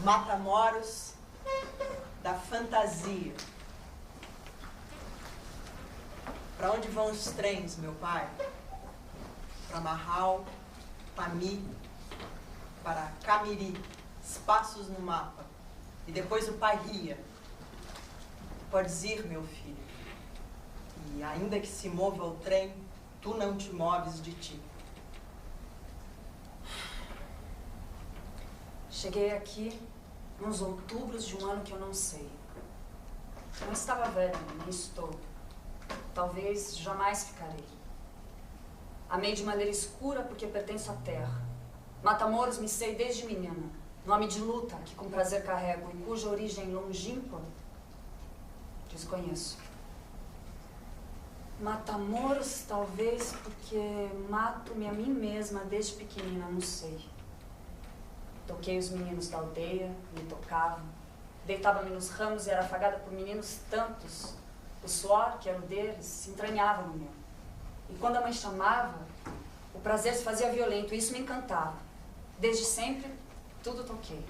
Matamoros da fantasia. Para onde vão os trens, meu pai? Para Marral, Pami, para Camiri, espaços no mapa. E depois o pai ria. Podes ir, meu filho. E ainda que se mova o trem, tu não te moves de ti. Cheguei aqui nos outubros de um ano que eu não sei. Não estava velha, nem estou. Talvez jamais ficarei. Amei de maneira escura porque pertenço à terra. Matamoros me sei desde menina. Nome de luta que com prazer carrego e cuja origem longínqua desconheço. Matamoros, talvez porque mato-me a mim mesma desde pequenina, não sei. Toquei os meninos da aldeia, me tocavam. Deitava-me nos ramos e era afagada por meninos tantos. O suor, que era o deles, se entranhava no meu. E quando a mãe chamava, o prazer se fazia violento e isso me encantava. Desde sempre, tudo toquei.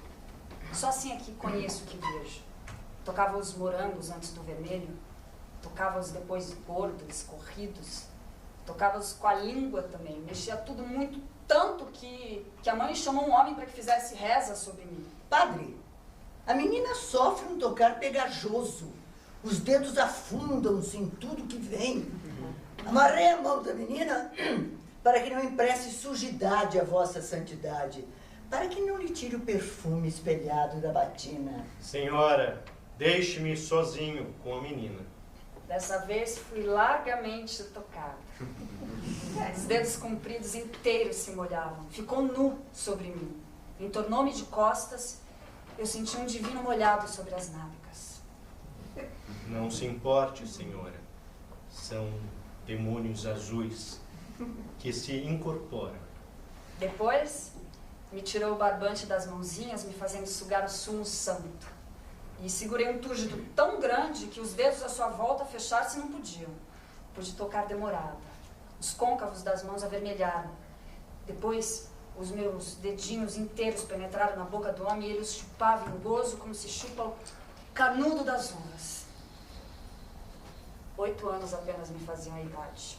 Só assim é que conheço o que vejo. Tocava os morangos antes do vermelho. Tocava-os depois gordos, corridos. Tocava-os com a língua também. Mexia tudo muito, tanto que a mãe chamou um homem para que fizesse reza sobre mim. Padre, a menina sofre um tocar pegajoso. Os dedos afundam-se em tudo que vem. Amarrei a mão da menina para que não empreste sujidade à vossa santidade, para que não lhe tire o perfume espelhado da batina. Senhora, deixe-me sozinho com a menina. Dessa vez fui largamente tocada. Os dedos compridos inteiros se molhavam. Ficou nu sobre mim. Entornou-me de costas. Eu senti um divino molhado sobre as nádegas. Não se importe, senhora. São demônios azuis que se incorporam. Depois, me tirou o barbante das mãozinhas, me fazendo sugar o sumo santo. E segurei um túrgido tão grande que os dedos à sua volta fechar-se não podiam. Pude tocar demorada. Os côncavos das mãos avermelharam. Depois, os meus dedinhos inteiros penetraram na boca do homem e ele os chupava em gozo como se chupa o canudo das uvas. 8 anos apenas me faziam a idade.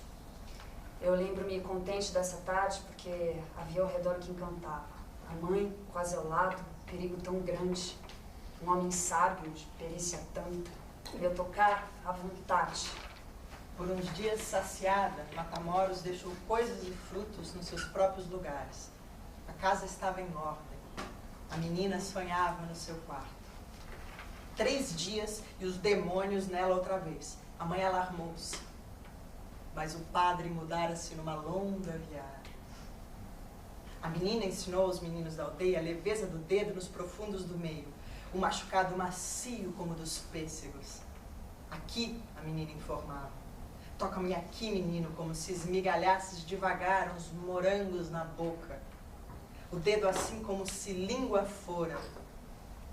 Eu lembro-me contente dessa tarde porque havia ao redor que encantava. A mãe, quase ao lado, perigo tão grande. Um homem sábio, de perícia tanta. Eu tocar à vontade. Por uns dias saciada, Matamoros deixou coisas e frutos nos seus próprios lugares. A casa estava em ordem. A menina sonhava no seu quarto. 3 dias e os demônios nela outra vez. A mãe alarmou-se. Mas o padre mudara-se numa longa viagem. A menina ensinou aos meninos da aldeia a leveza do dedo nos profundos do meio. O machucado macio como dos pêssegos. Aqui, a menina informava. Toca-me aqui, menino, como se esmigalhasses devagar uns morangos na boca. O dedo assim como se língua fora.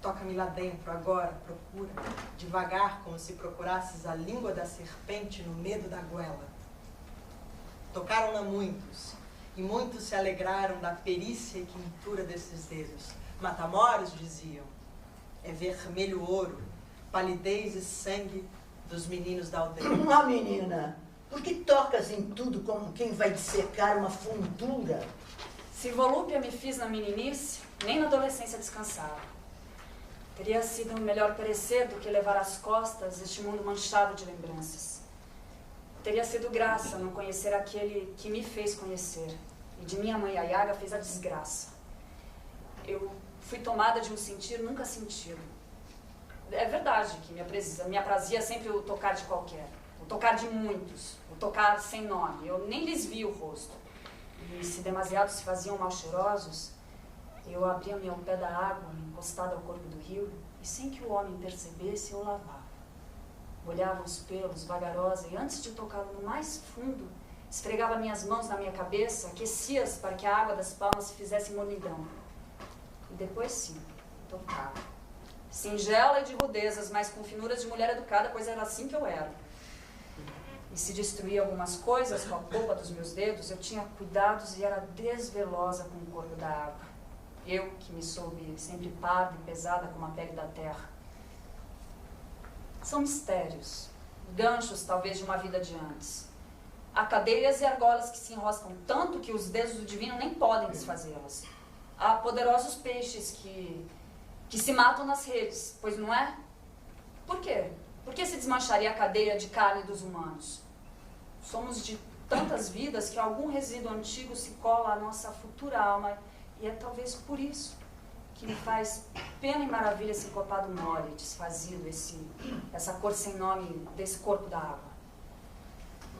Toca-me lá dentro, agora, procura. Devagar, como se procurasses a língua da serpente no medo da goela. Tocaram-na muitos, e muitos se alegraram da perícia e quintura desses dedos. Matamoros, diziam, é vermelho ouro, palidez e sangue dos meninos da aldeia. Uma menina, por que tocas em tudo como quem vai dissecar uma fundura? Se volúpia me fiz na meninice, nem na adolescência descansava. Teria sido melhor perecer do que levar às costas este mundo manchado de lembranças. Teria sido graça não conhecer aquele que me fez conhecer. E de minha mãe, a Yaga, fez a desgraça. Eu fui tomada de um sentir nunca sentido. É verdade que me aprazia sempre o tocar de qualquer. O tocar de muitos. O tocar sem nome. Eu nem lhes via o rosto. E se demasiado se faziam mal cheirosos, eu abria-me ao pé da água, encostada ao corpo do rio, e sem que o homem percebesse, eu lavava. Molhava os pelos, vagarosa, e antes de tocá-lo no mais fundo, esfregava minhas mãos na minha cabeça, aquecia-as para que a água das palmas se fizesse mornidão. E depois sim, tocava. Singela e de rudezas, mas com finuras de mulher educada, pois era assim que eu era. E se destruía algumas coisas com a polpa dos meus dedos, eu tinha cuidados e era desvelosa com o corpo da água. Eu que me soube sempre parda e pesada como a pele da terra. São mistérios, ganchos talvez de uma vida de antes. Há cadeias e argolas que se enroscam tanto que os dedos do divino nem podem desfazê-las. Há poderosos peixes que se matam nas redes, pois não é? Por quê? Por que se desmancharia a cadeia de carne dos humanos? Somos de tantas vidas que algum resíduo antigo se cola à nossa futura alma, e é talvez por isso que me faz pena e maravilha esse copado mole, desfazido, essa cor sem nome desse corpo da água.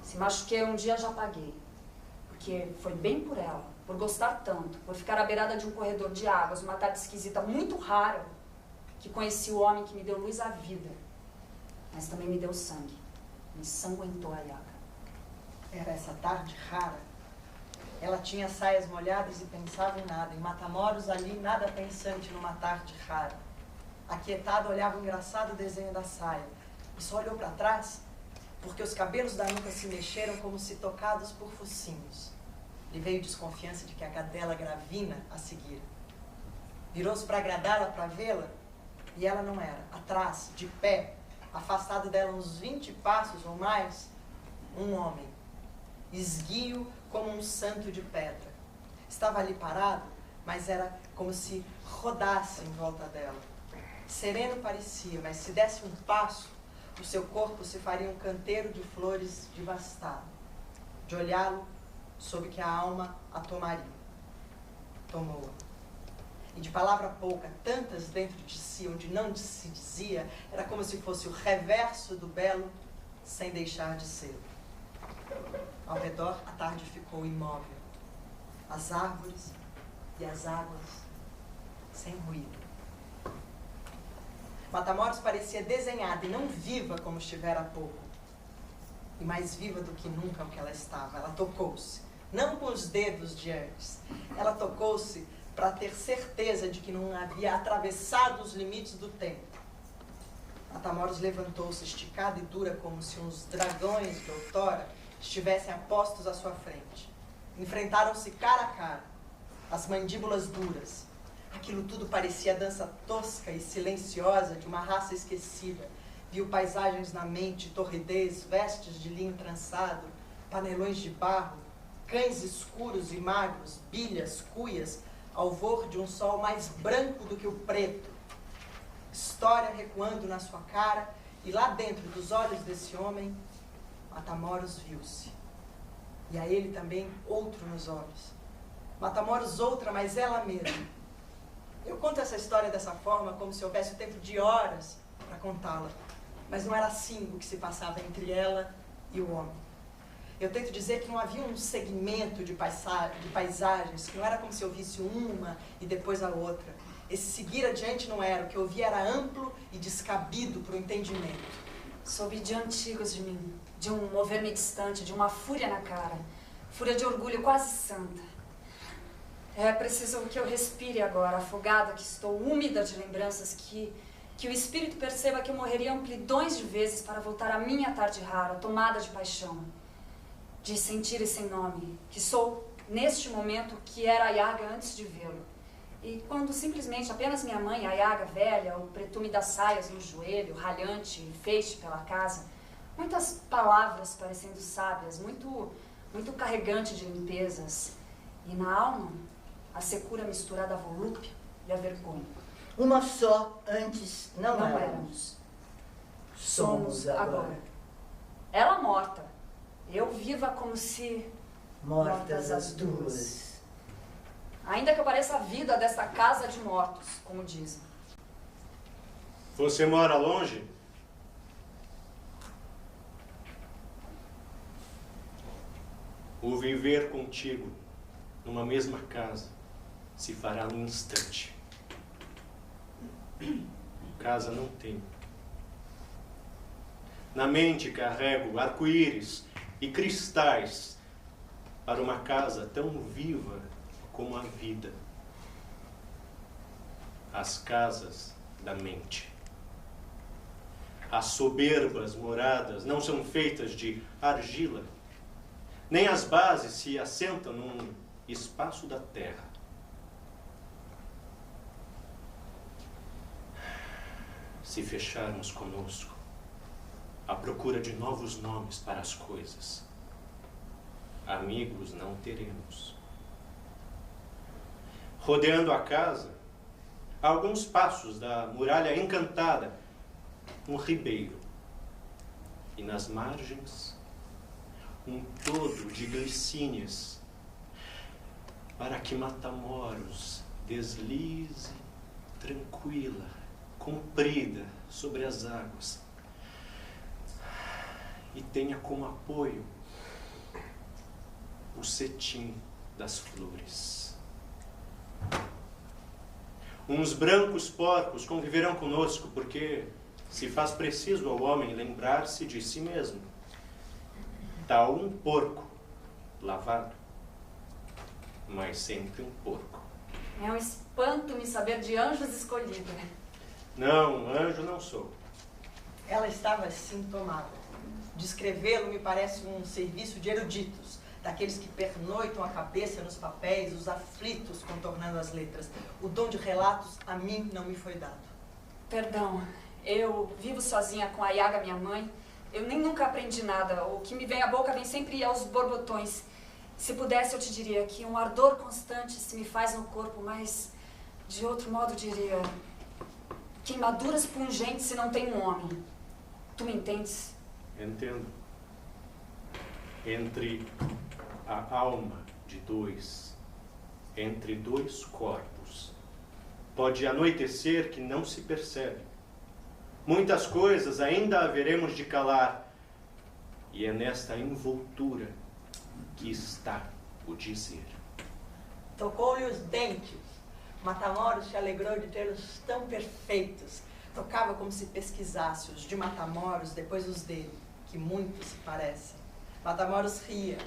Se machuquei um dia, já paguei, porque foi bem por ela, por gostar tanto, por ficar à beirada de um corredor de águas, uma tarde esquisita, muito rara, que conheci o homem que me deu luz à vida, mas também me deu sangue, me sanguentou a Yaga. Era essa tarde rara. Ela tinha saias molhadas e pensava em nada. Em Matamoros, ali, nada pensante numa tarde rara. Aquietada, olhava o engraçado desenho da saia. E só olhou para trás, porque os cabelos da nuca se mexeram como se tocados por focinhos. Lhe veio desconfiança de que a cadela gravina a seguira. Virou-se para agradá-la, para vê-la, e ela não era. Atrás, de pé, afastado dela uns 20 passos ou mais, um homem, esguio como um santo de pedra. Estava ali parado, mas era como se rodasse em volta dela. Sereno parecia, mas se desse um passo, o seu corpo se faria um canteiro de flores devastado. De olhá-lo, soube que a alma a tomaria. Tomou-a. E de palavra pouca, tantas dentro de si, onde não se dizia, era como se fosse o reverso do belo, sem deixar de ser. Ao redor, a tarde ficou imóvel. As árvores e as águas, sem ruído. Matamoros parecia desenhada e não viva como estivera há pouco. E mais viva do que nunca o que ela estava. Ela tocou-se, não com os dedos de antes. Ela tocou-se para ter certeza de que não havia atravessado os limites do tempo. Matamoros levantou-se, esticada e dura, como se uns dragões de outrora estivessem apostos à sua frente. Enfrentaram-se cara a cara, as mandíbulas duras. Aquilo tudo parecia a dança tosca e silenciosa de uma raça esquecida. Viu paisagens na mente, torridez, vestes de linho trançado, panelões de barro, cães escuros e magros, bilhas, cuias, alvor de um sol mais branco do que o preto. História recuando na sua cara, e lá dentro dos olhos desse homem, Matamoros viu-se. E a ele também outro nos olhos. Matamoros outra, mas ela mesma. Eu conto essa história dessa forma, como se houvesse o tempo de horas para contá-la. Mas não era assim o que se passava entre ela e o homem. Eu tento dizer que não havia um segmento de paisagens, que não era como se eu visse uma e depois a outra. Esse seguir adiante não era, o que eu via era amplo e descabido para o entendimento. Soube de antigos de mim, de um mover-me distante, de uma fúria na cara, fúria de orgulho quase santa. É preciso que eu respire agora, afogada, que estou úmida de lembranças, que o espírito perceba que eu morreria amplidões de vezes para voltar à minha tarde rara, tomada de paixão, de sentir e sem nome, que sou, neste momento, que era a Yaga antes de vê-lo. E quando simplesmente apenas minha mãe, a Yaga velha, o pretume das saias no joelho, ralhante, feixe pela casa, muitas palavras parecendo sábias, muito carregante de limpezas, e na alma, a secura misturada à volúpia e à vergonha. Uma só, antes não éramos. éramos. Somos agora. Ela morta, eu viva como se... Mortas as duas. Ainda que eu pareça a vida desta casa de mortos, como dizem. Você mora longe? O viver contigo, numa mesma casa, se fará num instante. Casa não tenho. Na mente carrego arco-íris e cristais para uma casa tão viva como a vida. As casas da mente. As soberbas moradas não são feitas de argila, nem as bases se assentam num espaço da terra. se fecharmos conosco à procura de novos nomes para as coisas, amigos não teremos. Rodeando a casa, a alguns passos da muralha encantada, um ribeiro, e nas margens, um todo de glicínias, para que Matamoros deslize tranquila, comprida sobre as águas, e tenha como apoio o cetim das flores. Uns brancos porcos conviverão conosco, porque se faz preciso ao homem lembrar-se de si mesmo. Tal um porco lavado, mas sempre um porco. É um espanto me saber de anjos escolhido. Não, anjo não sou. Ela estava assim tomada. Descrevê-lo me parece um serviço de eruditos, daqueles que pernoitam a cabeça nos papéis, os aflitos contornando as letras. O dom de relatos a mim não me foi dado. Perdão, eu vivo sozinha com a Yaga, minha mãe. Eu nem nunca aprendi nada. O que me vem à boca vem sempre aos borbotões. Se pudesse, eu te diria que um ardor constante se me faz no corpo, mas de outro modo diria queimaduras pungentes se não tem um homem. Tu me entendes? Entendo. Entre a alma de dois, entre dois corpos, pode anoitecer que não se percebe. Muitas coisas ainda haveremos de calar, e é nesta envoltura que está o dizer. Tocou-lhe os dentes. Matamoros se alegrou de tê-los tão perfeitos. Tocava como se pesquisasse os de Matamoros, depois os dele, que muito se parecem. Matamoros ria.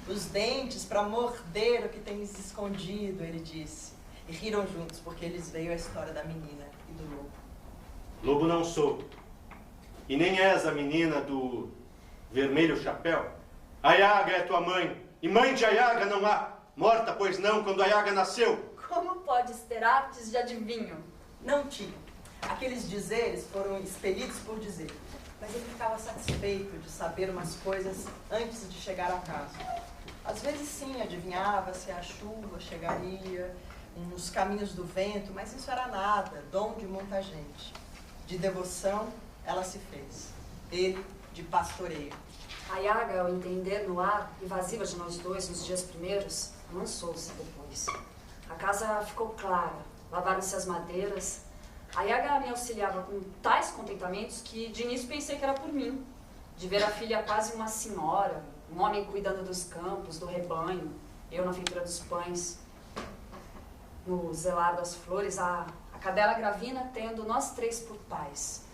Os dentes para morder o que tens escondido, ele disse. E riram juntos, porque lhes veio a história da menina e do lobo. Lobo não sou, e nem és a menina do vermelho chapéu. A Yaga é tua mãe, e mãe de Ayaga não há. Morta, pois não, quando a Yaga nasceu. Como podes ter artes de adivinho? Não tinha. Aqueles dizeres foram expelidos por dizer. Mas ele ficava satisfeito de saber umas coisas antes de chegar a casa. Às vezes sim, adivinhava se a chuva chegaria, nos caminhos do vento, mas isso era nada, dom de muita gente. De devoção, ela se fez. Ele, de pastoreio. A Yaga, ao entender no ar, invasiva de nós dois nos dias primeiros, amansou-se depois. A casa ficou clara, lavaram-se as madeiras. A Yaga me auxiliava com tais contentamentos que de início pensei que era por mim, de ver a filha quase uma senhora, um homem cuidando dos campos, do rebanho, eu na feitura dos pães, no zelar das flores, a cadela gravina tendo nós três por pais.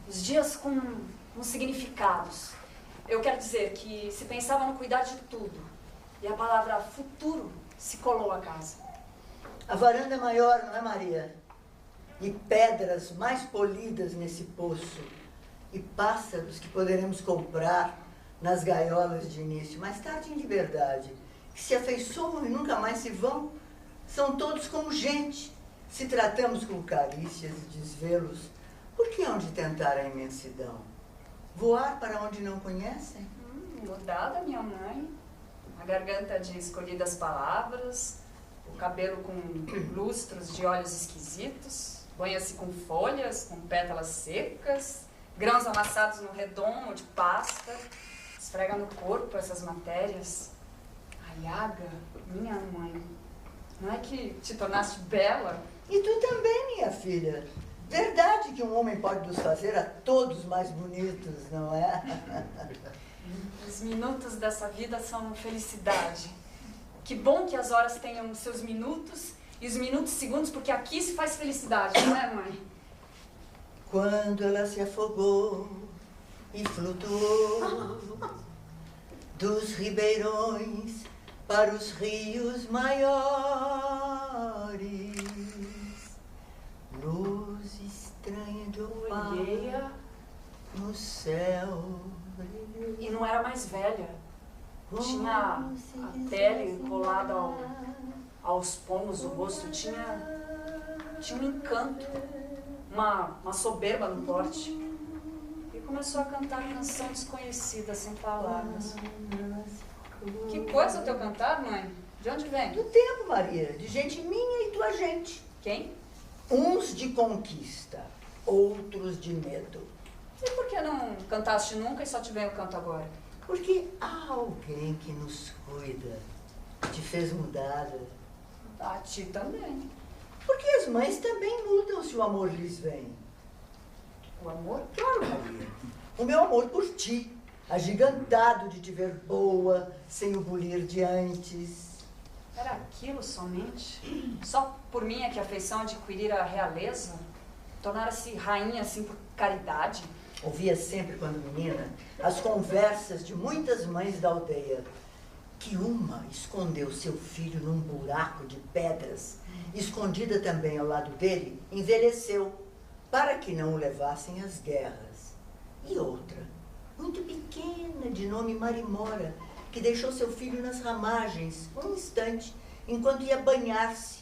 Os dias com significados. Eu quero dizer que se pensava no cuidar de tudo, e a palavra futuro se colou à casa. A varanda é maior, não é, Maria? E pedras mais polidas nesse poço, e pássaros que poderemos comprar nas gaiolas de início, mais tarde em liberdade, que se afeiçoam e nunca mais se vão, são todos como gente. Se tratamos com carícias e desvelos, por que hão de tentar a imensidão? Voar para onde não conhecem? Mudada, minha mãe. A garganta de escolhidas palavras, o cabelo com lustros de olhos esquisitos, banha-se com folhas, com pétalas secas, grãos amassados no redondo de pasta, esfrega no corpo essas matérias. A Yaga, minha mãe, não é que te tornaste bela? E tu também, minha filha. Verdade que um homem pode nos fazer a todos mais bonitos, não é? Os minutos dessa vida são felicidade. Que bom que as horas tenham seus minutos e os minutos segundos, porque aqui se faz felicidade, não é, mãe? Quando ela se afogou e flutuou dos ribeirões para os rios maiores, luz estranha de Olhei-a no céu. e não era mais velha. Tinha a pele colada aos pomos do rosto, tinha um encanto, uma soberba no porte. E começou a cantar canção desconhecida, sem palavras. Que coisa o teu cantar, mãe? De onde vem? Do tempo, Maria, de gente minha e tua gente. Quem? Uns de conquista, outros de medo. E por que não cantaste nunca e só te vem o canto agora? Porque há alguém que nos cuida, que te fez mudada. A ti também. Porque as mães também mudam se o amor lhes vem. O amor? Claro, Maria. O meu amor por ti, agigantado de te ver boa, sem o bulir de antes. Era aquilo somente? Só por mim é que a afeição adquirir a realeza? Tornar-se rainha assim por caridade? Ouvia sempre, quando menina, as conversas de muitas mães da aldeia, que uma escondeu seu filho num buraco de pedras, escondida também ao lado dele, envelheceu, para que não o levassem às guerras. E outra, muito pequena, de nome Marimora, que deixou seu filho nas ramagens, um instante, enquanto ia banhar-se.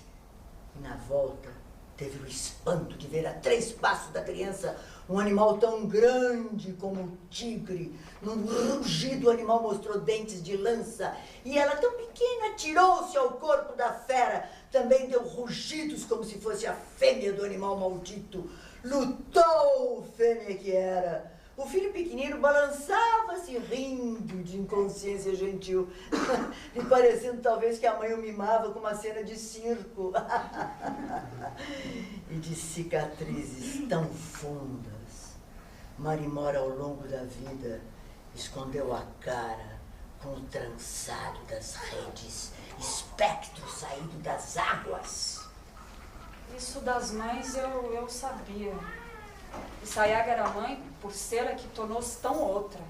E na volta, teve o espanto de ver a 3 passos da criança um animal tão grande como o tigre. Num rugido, o animal mostrou dentes de lança, e ela, tão pequena, atirou-se ao corpo da fera. Também deu rugidos como se fosse a fêmea do animal maldito. Lutou, fêmea que era. O filho pequenino balançava-se rindo de inconsciência gentil, e parecendo talvez que a mãe o mimava com uma cena de circo. E de cicatrizes tão fundas, Marimora, ao longo da vida, escondeu a cara com o trançado das redes, espectro saído das águas. Isso das mães eu sabia. E Sayaga era mãe por ser a que tornou-se tão outra.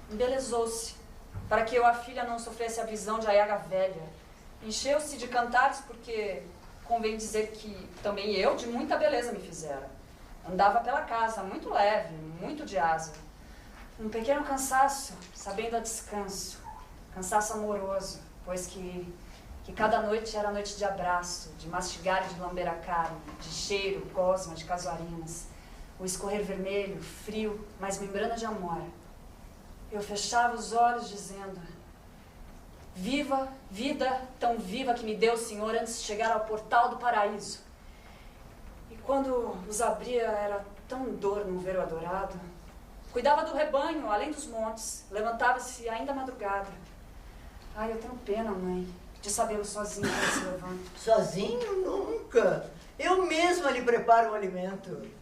Embelezou-se, para que eu, a filha, não sofresse a visão de Ayaga velha. Encheu-se de cantares porque, convém dizer que também eu de muita beleza me fizera. Andava pela casa, muito leve, muito de asa. Um pequeno cansaço, sabendo a descanso. Cansaço amoroso, pois que cada noite era noite de abraço, de mastigar e de lamber a carne, de cheiro, gosma, de casuarinas. O escorrer vermelho, frio, mas membrana de amor. Eu fechava os olhos dizendo: viva, vida tão viva que me deu o Senhor antes de chegar ao portal do paraíso. E quando os abria era tão dor não ver o adorado. Cuidava do rebanho, além dos montes, levantava-se ainda à madrugada. Ai, eu tenho pena, mãe, de sabê-lo sozinho quando se levanta. Sozinho? Nunca. Eu mesma lhe preparo o alimento.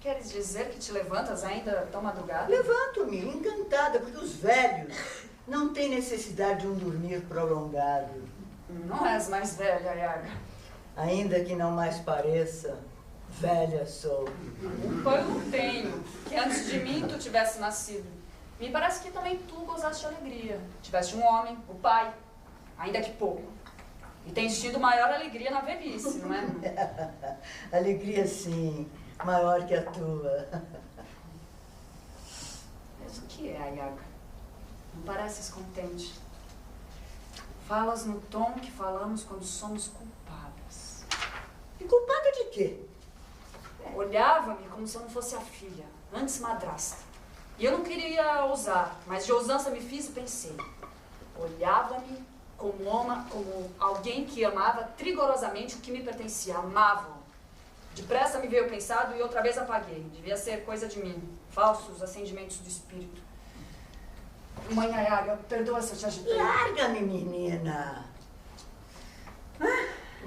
Queres dizer que te levantas ainda tão madrugada? Levanto-me, encantada, porque os velhos não têm necessidade de um dormir prolongado. Não és mais velha, Ayaga. Ainda que não mais pareça, velha sou. Culpa eu não tenho, que antes de mim tu tivesse nascido. Me parece que também tu gozaste alegria. Tiveste um homem, o pai, ainda que pouco. E tens tido maior alegria na velhice, não é? Alegria sim, maior que a tua. Mas o que é, Ayaga? Não pareces contente. Falas no tom que falamos quando somos culpadas. E culpada de quê? Olhava-me como se eu não fosse a filha, antes madrasta. E eu não queria ousar, mas de ousança me fiz e pensei. Olhava-me como alguém que amava trigorosamente o que me pertencia, amava-o. Depressa me veio pensado e outra vez apaguei. Devia ser coisa de mim, falsos acendimentos do espírito. Mãe Ayaga, perdoa se eu te agitei. Larga-me, menina.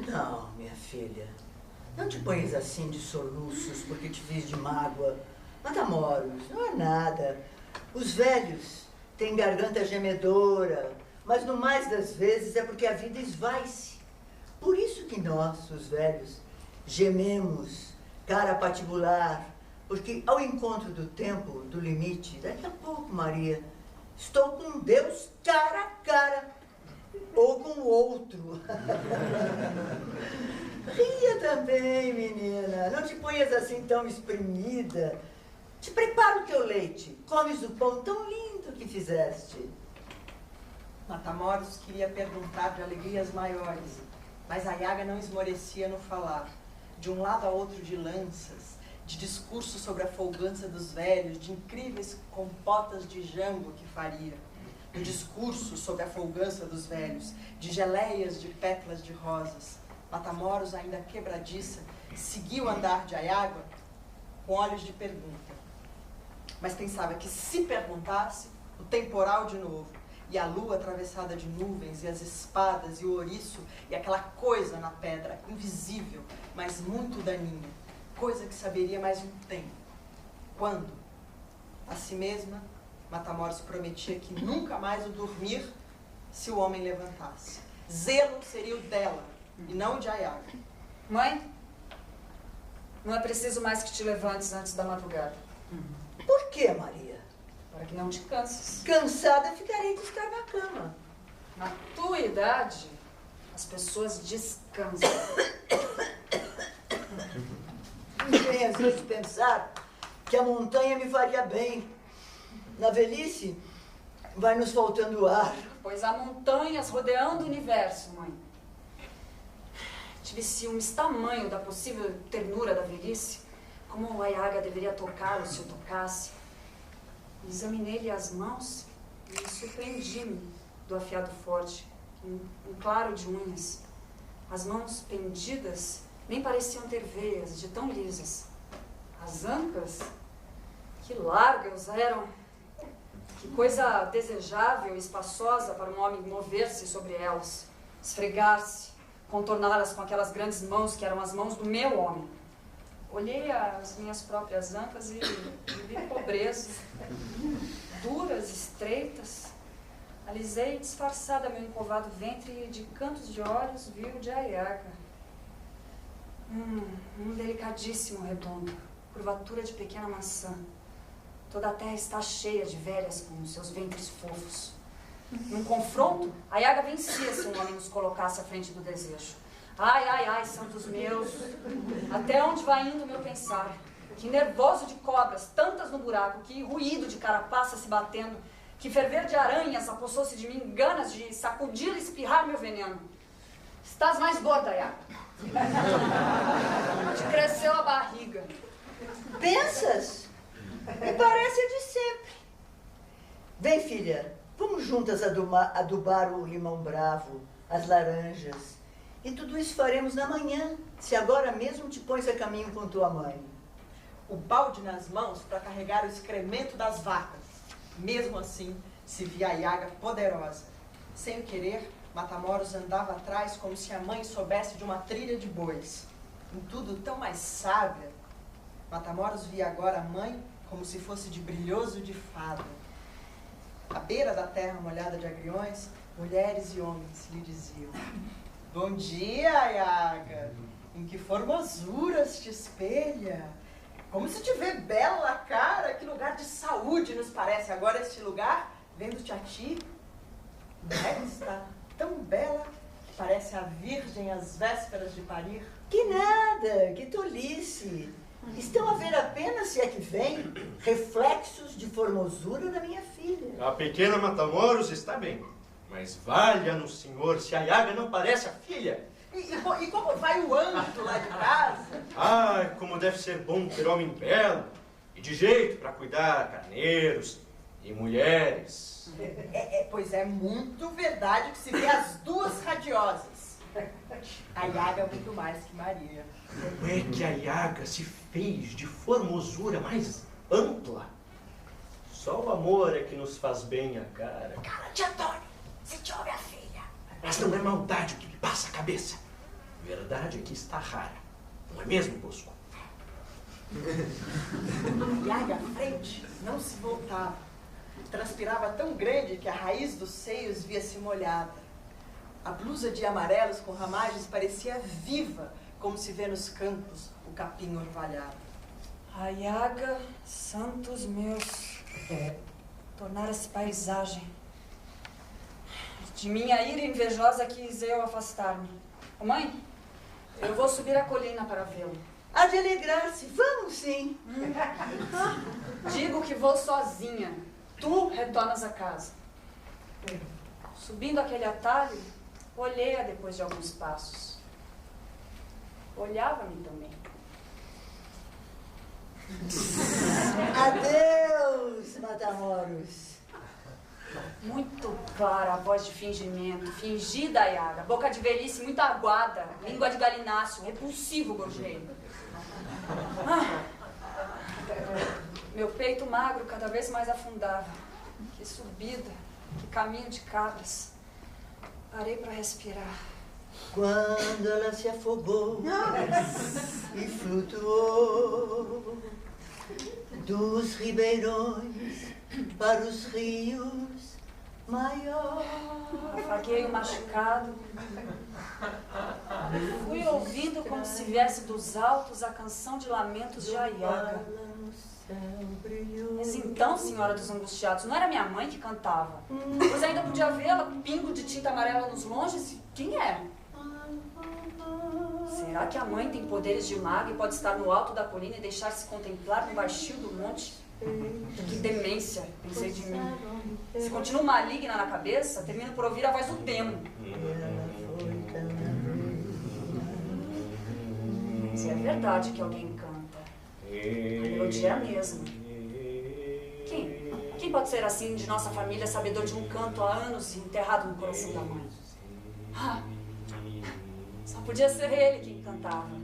Não, minha filha. Não te ponhas assim de soluços porque te fiz de mágoa. Matamoros, não é nada. Os velhos têm garganta gemedora, mas no mais das vezes é porque a vida esvai-se. Por isso que nós, os velhos, gememos, cara patibular, porque ao encontro do tempo, do limite, daqui a pouco, Maria, estou com Deus cara a cara, ou com o outro. Ria também, menina, não te ponhas assim tão exprimida. Te prepara o teu leite, comes o pão tão lindo que fizeste. Matamoros queria perguntar de alegrias maiores, mas Ayaga não esmorecia no falar. De um lado a outro de lanças, de discurso sobre a folgância dos velhos, de incríveis compotas de jambo que faria, um discurso sobre a folgância dos velhos, de geleias de pétalas de rosas. Matamoros, ainda quebradiça, seguiu o andar de Ayaga com olhos de pergunta. Mas pensava que se perguntasse, o temporal de novo, e a lua atravessada de nuvens, e as espadas, e o ouriço, e aquela coisa na pedra, invisível, mas muito daninha, coisa que saberia mais um tempo. Quando, a si mesma, Matamoros prometia que nunca mais o dormir se o homem levantasse. Zelo seria o dela, e não o de Ayaga. Mãe, não é preciso mais que te levantes antes da madrugada. Por que, Maria? Para que não te canses. Cansada ficarei de estar na cama. Na tua idade, as pessoas descansam. Não venha às vezes pensar que a montanha me faria bem. Na velhice, vai nos faltando ar. Pois há montanhas rodeando o universo, mãe. Tive ciúmes tamanho da possível ternura da velhice, como o Ayaga deveria tocá-lo se eu tocasse. Examinei-lhe as mãos e surpreendi-me do afiado forte, um claro de unhas. As mãos pendidas nem pareciam ter veias, de tão lisas. As ancas, que largas eram! Que coisa desejável e espaçosa para um homem mover-se sobre elas, esfregar-se, contorná-las com aquelas grandes mãos que eram as mãos do meu homem. Olhei as minhas próprias ancas e vi pobreza, duras, estreitas. Alisei disfarçada meu encovado ventre e de cantos de olhos vi o de Ayaga. Um delicadíssimo redondo, curvatura de pequena maçã. Toda a terra está cheia de velhas com seus ventres fofos. Num confronto, Ayaga vencia se um homem nos colocasse à frente do desejo. Ai, ai, ai, santos meus, até onde vai indo o meu pensar? Que nervoso de cobras, tantas no buraco, que ruído de carapaça se batendo, que ferver de aranhas apossou-se de mim, ganas de sacudir e espirrar meu veneno. Estás mais gorda, Ayaga. Te cresceu a barriga. Pensas? Me parece a de sempre. Vem, filha, vamos juntas adubar o limão bravo, as laranjas. E tudo isso faremos na manhã, se agora mesmo te pões a caminho com tua mãe. O balde nas mãos para carregar o excremento das vacas. Mesmo assim, se via a Ayaga poderosa. Sem o querer, Matamoros andava atrás como se a mãe soubesse de uma trilha de bois. Em tudo tão mais sábia, Matamoros via agora a mãe como se fosse de brilhoso de fada. À beira da terra molhada de agriões, mulheres e homens lhe diziam: bom dia, Ayaga. Em que formosuras te espelha. Como se te vê bela a cara. Que lugar de saúde nos parece agora este lugar, vendo-te a ti. Deve estar tão bela que parece a virgem às vésperas de parir. Que nada, que tolice. Estão a ver apenas, se é que vem, reflexos de formosura da minha filha. A pequena Matamoros está bem. Mas valha-no, senhor, se a Ayaga não parece a filha. E como vai o anto lá de casa? Ai, como deve ser bom ter homem belo e de jeito para cuidar carneiros e mulheres. Pois é muito verdade que se vê as duas radiosas. A Ayaga é muito mais que Maria. Como é que a Ayaga se fez de formosura mais ampla? Só o amor é que nos faz bem a cara. Cala-te, Antônio, se te ouve a filha. Mas não é maldade o que me passa a cabeça. Verdade é que está rara. Não é mesmo, Bosco? A Ayaga à frente não se voltava. Transpirava tão grande que a raiz dos seios via-se molhada. A blusa de amarelos com ramagens parecia viva, como se vê nos campos o capim orvalhado. Ayaga, santos meus, tornara-se paisagem. De minha ira invejosa quis eu afastar-me. Mãe, eu vou subir a colina para vê-lo. Há de alegrar-se, vamos sim. Digo que vou sozinha. Tu retornas a casa. Subindo aquele atalho, olhei-a depois de alguns passos. Olhava-me também. Adeus, Matamoros. Muito clara a voz de fingimento, fingida a Yaga, boca de velhice muito aguada, língua de galináceo, repulsivo gorjeio. Meu peito magro cada vez mais afundava. Que subida, que caminho de cabras. Parei para respirar. Quando ela se afogou e flutuou dos ribeirões para os rios maiores. Afaguei o machucado. Fui ouvindo como se viesse dos altos a canção de lamentos de Ayaga. Mas então, senhora dos angustiados, não era minha mãe que cantava? Pois ainda podia vê-la, pingo de tinta amarela nos longes. Quem é? Será que a mãe tem poderes de maga e pode estar no alto da colina e deixar-se contemplar no baixio do monte? Que demência, pensei de mim. Se continuo maligna na cabeça, termino por ouvir a voz do demo. Se é verdade que alguém canta, a melodia é a mesma. Quem pode ser assim de nossa família, sabedor de um canto há anos e enterrado no coração da mãe? Só podia ser ele quem cantava.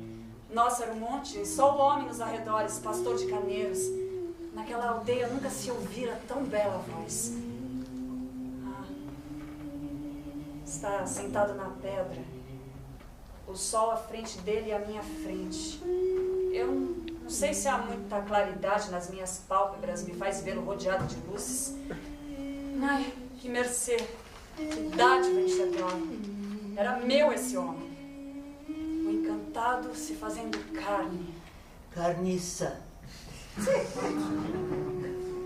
Nossa, era um monte, e só o homem nos arredores, pastor de carneiros. Naquela aldeia nunca se ouvira tão bela voz. Está sentado na pedra, o sol à frente dele e à minha frente. Eu não sei se há muita claridade nas minhas pálpebras, me faz vê-lo rodeado de luzes. Ai, que mercê, que dádiva enxergá-lo. Era meu esse homem. O encantado se fazendo carne. Carniça.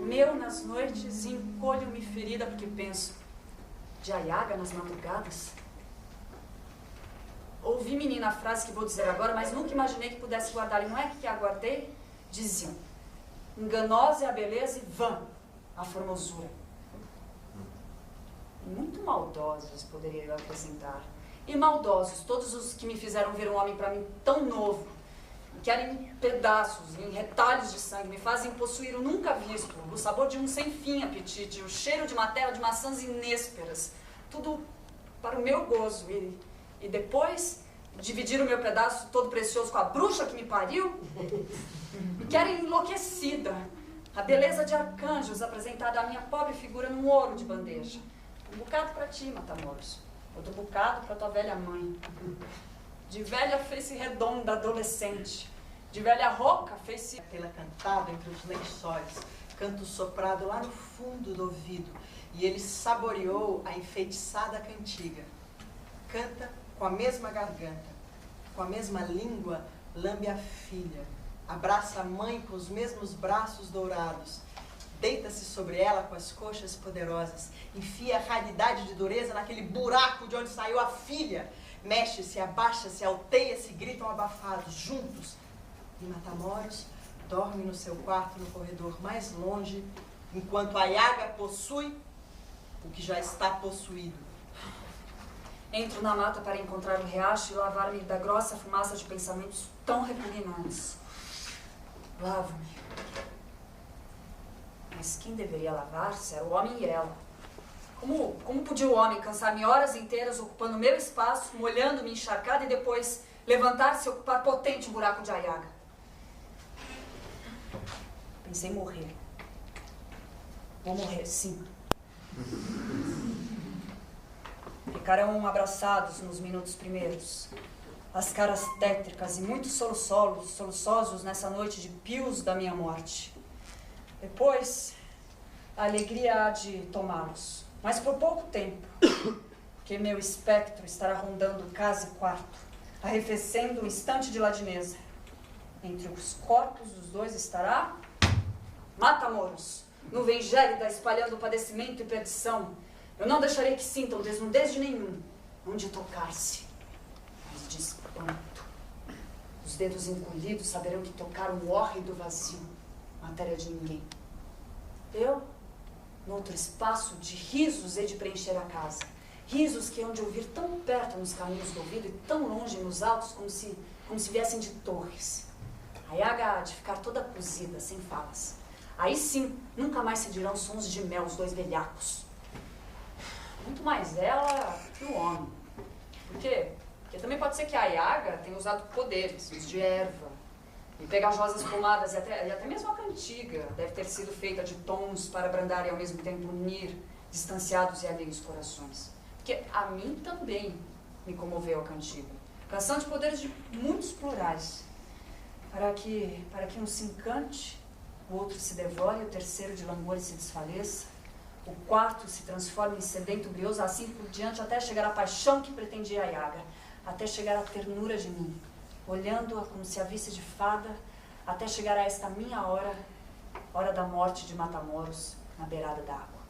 Meu nas noites e encolho-me ferida porque penso, de Ayaga nas madrugadas? Ouvi, menina, a frase que vou dizer agora, mas nunca imaginei que pudesse guardar. E não é que aguardei? Diziam, enganosa é a beleza e vã a formosura. E muito maldosos, poderia eu acrescentar. E maldosos, todos os que me fizeram ver um homem para mim tão novo, querem em pedaços, em retalhos de sangue, me fazem possuir o nunca visto, o sabor de um sem fim apetite, o cheiro de uma terra de maçãs inésperas, tudo para o meu gozo. E depois, dividir o meu pedaço todo precioso com a bruxa que me pariu? Me querem enlouquecida, a beleza de arcanjos apresentada à minha pobre figura num ouro de bandeja. Um bocado para ti, Matamoros, outro bocado para tua velha mãe. De velha fez-se redonda, adolescente. De velha rouca fez-se... Tê-la cantado entre os lençóis, canto soprado lá no fundo do ouvido, e ele saboreou a enfeitiçada cantiga. Canta com a mesma garganta, com a mesma língua, lambe a filha, abraça a mãe com os mesmos braços dourados, deita-se sobre ela com as coxas poderosas, enfia a raridade de dureza naquele buraco de onde saiu a filha, mexe-se, abaixa-se, alteia-se, gritam abafados, juntos. E Matamoros dorme no seu quarto no corredor mais longe, enquanto a Ayaga possui o que já está possuído. Entro na mata para encontrar o riacho e lavar-me da grossa fumaça de pensamentos tão repugnantes. Lavo-me. Mas quem deveria lavar-se era o homem e ela. Como podia o homem cansar-me horas inteiras ocupando meu espaço, molhando-me encharcada e depois levantar-se e ocupar potente um buraco de Ayaga? Pensei em morrer. Vou morrer, sim. Ficarão abraçados nos minutos primeiros, as caras tétricas e muito soluçosos nessa noite de pios da minha morte. Depois, a alegria há de tomá-los, mas por pouco tempo, porque meu espectro estará rondando casa e quarto, arrefecendo um instante de ladineza. Entre os corpos dos dois estará Matamoros, nuvem gélida espalhando padecimento e perdição. Eu não deixarei que sintam desnudez de nenhum onde tocar-se, mas de espanto. Os dedos encolhidos saberão que tocaram o hórrido vazio, matéria de ninguém. Eu, no outro espaço de risos, hei de preencher a casa. Risos que hão de ouvir tão perto nos caminhos do ouvido e tão longe nos altos como se viessem de torres. A Yaga há de ficar toda cozida, sem falas. Aí sim, nunca mais se dirão sons de mel, os dois velhacos. Muito mais ela que o homem. Por quê? Porque também pode ser que a Yaga tenha usado poderes, os de erva, e pegajosas pomadas, e até mesmo a cantiga deve ter sido feita de tons para abrandar e ao mesmo tempo unir distanciados e alheios corações. Porque a mim também me comoveu a cantiga. Canção de poderes de muitos plurais. Para que um se encante, o outro se devore, o terceiro de langores se desfaleça, o quarto se transforma em sedento brioso, assim por diante, até chegar à paixão que pretendia a Yaga, até chegar à ternura de mim, olhando-a como se a visse de fada, até chegar a esta minha hora da morte de Matamoros, na beirada da água.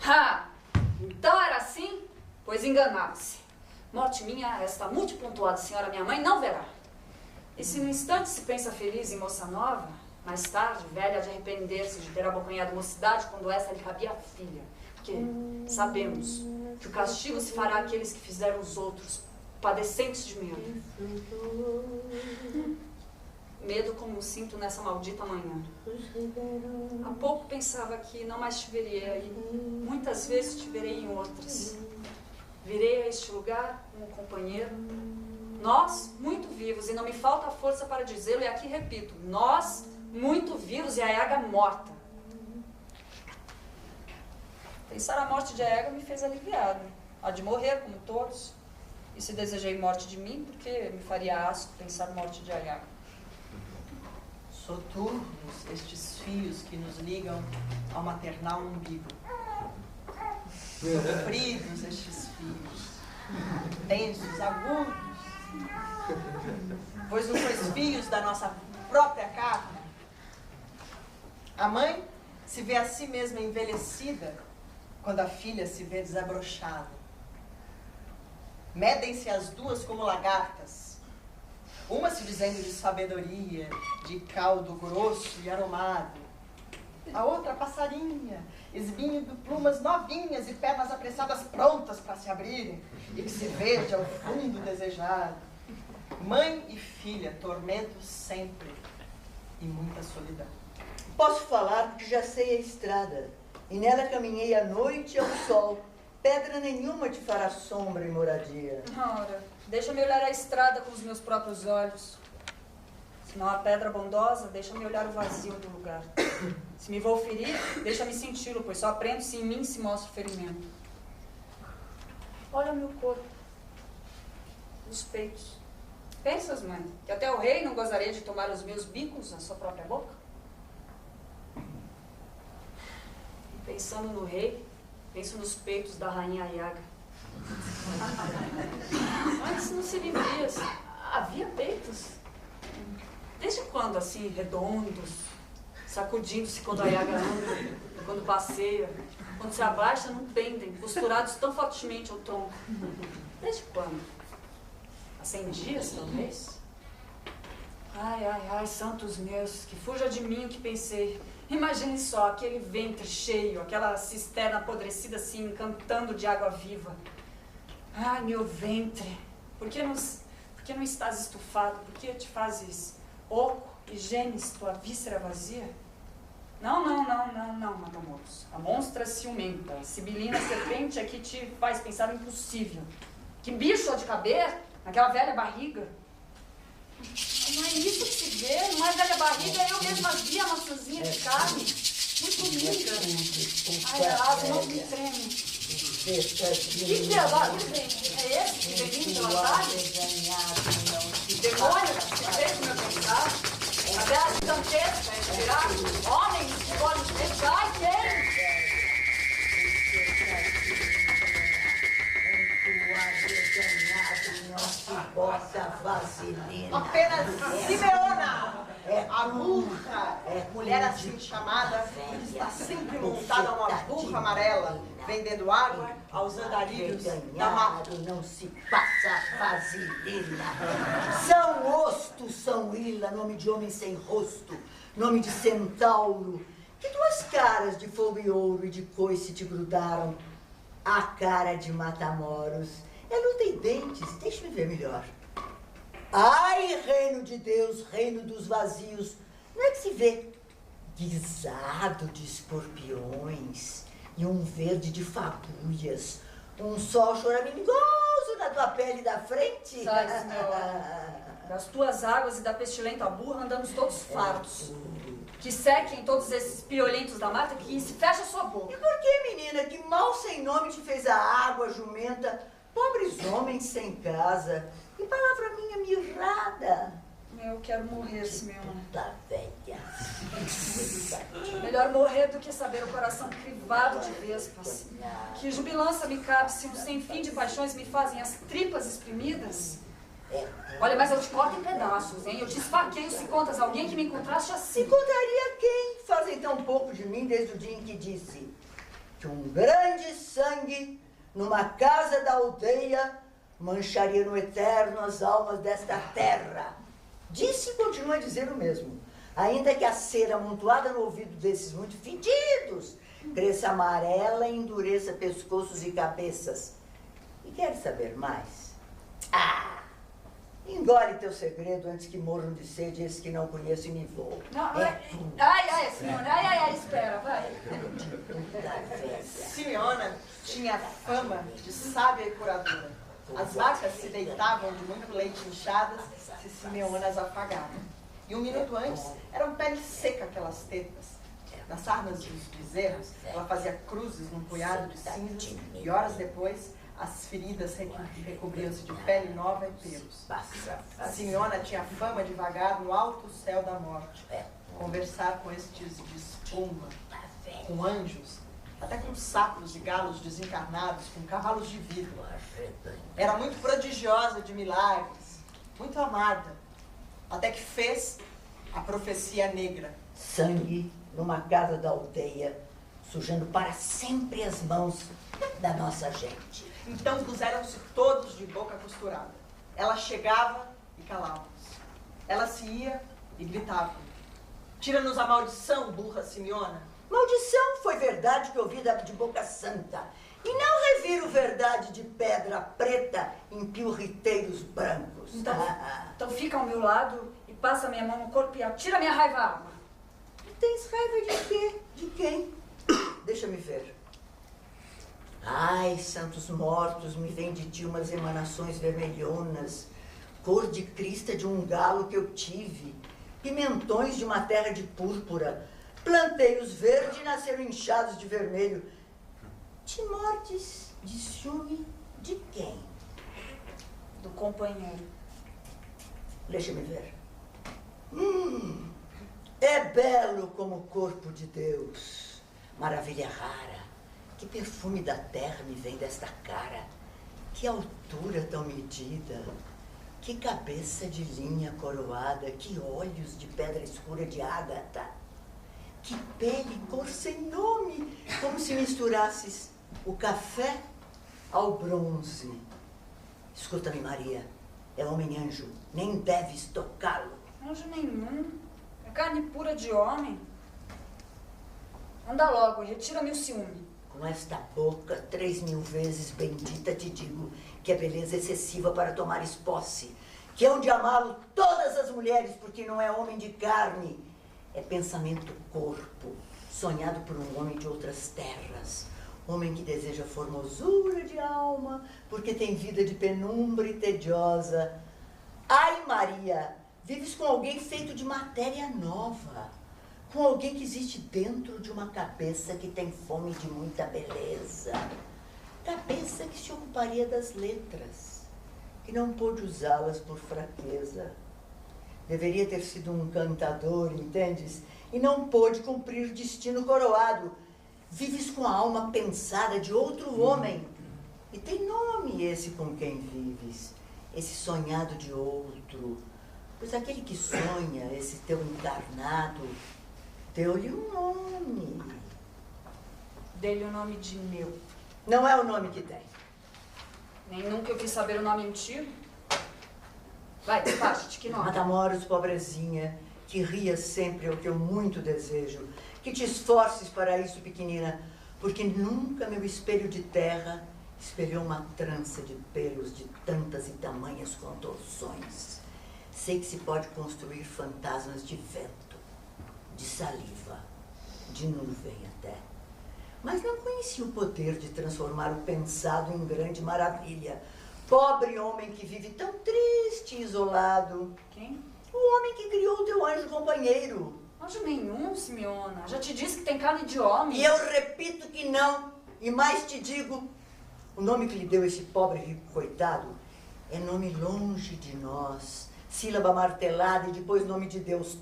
Ha! Então era assim? Pois enganava-se. Morte minha, esta multipontuada senhora minha mãe não verá. E se no instante se pensa feliz em moça nova, mais tarde, velha de arrepender-se de ter abocanhado mocidade quando essa lhe cabia a filha. Porque sabemos que o castigo se fará àqueles que fizeram os outros padecentes de medo. Medo como sinto nessa maldita manhã. Há pouco pensava que não mais te veria e muitas vezes te verei em outras. Virei a este lugar como companheiro. Nós, muito vivos, e não me falta força para dizê-lo, e aqui repito, nós, muito vivos, e a Yaga morta. Pensar a morte de Yaga me fez aliviado. Há de morrer, como todos. E se desejei morte de mim, porque me faria asco pensar morte de Yaga. Soturnos estes fios que nos ligam ao maternal umbigo. Compridos estes fios, densos, agudos. Pois não sois fios da nossa própria carne. A mãe se vê a si mesma envelhecida quando a filha se vê desabrochada. Medem-se as duas como lagartas, uma se dizendo de sabedoria, de caldo grosso e aromado, a outra passarinha, exibindo plumas novinhas e pernas apressadas prontas para se abrirem, e que se verde ao fundo desejado. Mãe e filha, tormento sempre e muita solidão. Posso falar porque já sei a estrada, e nela caminhei à noite ao sol. Pedra nenhuma te fará sombra e moradia. Ora, deixa-me olhar a estrada com os meus próprios olhos. Se não há pedra bondosa, deixa-me olhar o vazio do lugar. Se me vou ferir, deixa-me senti-lo, pois só aprendo se em mim se mostra o ferimento. Olha o meu corpo, os peitos. Pensas, mãe, que até o rei não gozaria de tomar os meus bicos na sua própria boca? E pensando no rei, penso nos peitos da rainha Yaga. Antes não se vivia, havia peitos. Desde quando, assim, redondos, sacudindo-se quando a Yaga anda, quando passeia, quando se abaixa, não pendem, costurados tão fortemente ao tronco. Desde quando? Há 100 dias, talvez? Ai, santos meus, que fuja de mim o que pensei. Imagine só, aquele ventre cheio, aquela cisterna apodrecida assim, cantando de água viva. Ai, meu ventre, por que não estás estufado? Por que te fazes oco e gemes tua víscera vazia? Não, Matamoros. A monstra ciumenta, a sibilina serpente é que te faz pensar o impossível. Que bicho há de caber naquela velha barriga? Não é isso que se vê, não é velha barriga, eu mesma vi a maçãzinha de carne, muito linda. Ai, as mãos me tremem. Que diabo é esse que vem vindo pela tarde? Demônio, que fez o meu pensar? A bela gigantesca é tirar homens de olhos verdes. Ai, quem? Apenas Simeona, a burra, mulher assim chamada, está sempre montada a uma burra amarela, vendendo água aos andarilhos da mata. Não se passa vaselina. São Osto, São Ila, nome de homem sem rosto, nome de centauro. Que duas caras de fogo e ouro e de coice te grudaram. A cara de Matamoros. É luta e dentes, deixa-me ver melhor. Ai, reino de Deus, reino dos vazios. Não é que se vê guisado de escorpiões e um verde de fagulhas, um sol choramingoso na tua pele da frente? Sai, senhora. Das tuas águas e da pestilenta burra andamos todos fartos. Que sequem todos esses piolentos da mata, que se fecha a sua boca. E por que, menina, que mal sem nome te fez a água, jumenta, pobres homens sem casa, e palavra minha mirrada? Eu quero morrer, Simeona. Tá velha. Melhor morrer do que saber o coração crivado de vespas. Que jubilança me cabe se um sem fim de paixões me fazem as tripas espremidas? Olha, mas eu te corto em pedaços, hein? Eu te esfaqueio se contas alguém que me encontraste assim. Encontraria quem? Fazem tão pouco de mim desde o dia em que disse que um grande sangue numa casa da aldeia mancharia no eterno as almas desta terra. Disse e continua a dizer o mesmo, ainda que a cera amontoada no ouvido desses muito fedidos cresça amarela e endureça pescoços e cabeças. E quer saber mais? Engole teu segredo antes que morram de sede esses que não conheço e me vou. Não, ai, Simeona, ai, espera, vai. Simeona tinha fama de sábia e curadora. As vacas se deitavam de muito leite inchadas se Simeona as afagava. E um minuto antes, eram pele seca aquelas tetas. Nas sarnas dos bezerros, ela fazia cruzes num punhado de cinzas e horas depois, as feridas recobriam-se de pele nova e pelos. A Simeona tinha fama de vagar no alto céu da morte, conversar com estes de espuma, com anjos, até com sapos e galos desencarnados, com cavalos de vidro. Era muito prodigiosa de milagres, muito amada, até que fez a profecia negra. Sangue numa casa da aldeia, sujando para sempre as mãos da nossa gente. Então puseram-se todos de boca costurada. Ela chegava e calava-nos. Ela se ia e gritava: tira-nos a maldição, burra Simeona. Maldição foi verdade que ouvi de boca santa. E não reviro verdade de pedra preta em piorriteiros brancos. Então fica ao meu lado e passa minha mão no corpo e tira minha raiva à água. Tens raiva de quê? De quem? Deixa-me ver. Ai, santos mortos, me vem de ti umas emanações vermelhonas, cor de crista de um galo que eu tive, pimentões de uma terra de púrpura, plantei-os verdes e nasceram inchados de vermelho. Te mordes de ciúme de quem? Do companheiro. Deixa-me ver. É belo como o corpo de Deus, maravilha rara. Que perfume da terra me vem desta cara, que altura tão medida, que cabeça de linha coroada, que olhos de pedra escura de ágata, que pele cor sem nome, como se misturasses o café ao bronze. Escuta-me, Maria, é homem-anjo, nem deves tocá-lo. Anjo nenhum, é carne pura de homem. Anda logo e retira-me o ciúme. Com esta boca, 3000 vezes bendita, te digo que é beleza excessiva para tomares posse, que hão de amá-lo todas as mulheres, porque não é homem de carne, é pensamento corpo, sonhado por um homem de outras terras, homem que deseja formosura de alma, porque tem vida de penumbra e tediosa. Ai, Maria, vives com alguém feito de matéria nova, com alguém que existe dentro de uma cabeça que tem fome de muita beleza. Cabeça que se ocuparia das letras, que não pôde usá-las por fraqueza. Deveria ter sido um cantador, entendes? E não pôde cumprir destino coroado. Vives com a alma pensada de outro homem. E tem nome esse com quem vives, esse sonhado de outro. Pois aquele que sonha, esse teu encarnado, deu-lhe um nome. Dê-lhe o nome de meu. Não é o nome que tem. Nem nunca eu quis saber o nome antigo. Vai, despacha-te, que nome? Matamoros, pobrezinha, que ria sempre é o que eu muito desejo. Que te esforces para isso, pequenina, porque nunca meu espelho de terra espelhou uma trança de pelos de tantas e tamanhas contorções. Sei que se pode construir fantasmas de vento, de saliva, de nuvem até. Mas não conheci o poder de transformar o pensado em grande maravilha. Pobre homem que vive tão triste e isolado. Quem? O homem que criou o teu anjo companheiro. Anjo nenhum, Simeona. Já te disse que tem carne de homem. E eu repito que não. E mais te digo, o nome que lhe deu esse pobre rico coitado é nome longe de nós. Sílaba martelada e depois nome de Deus.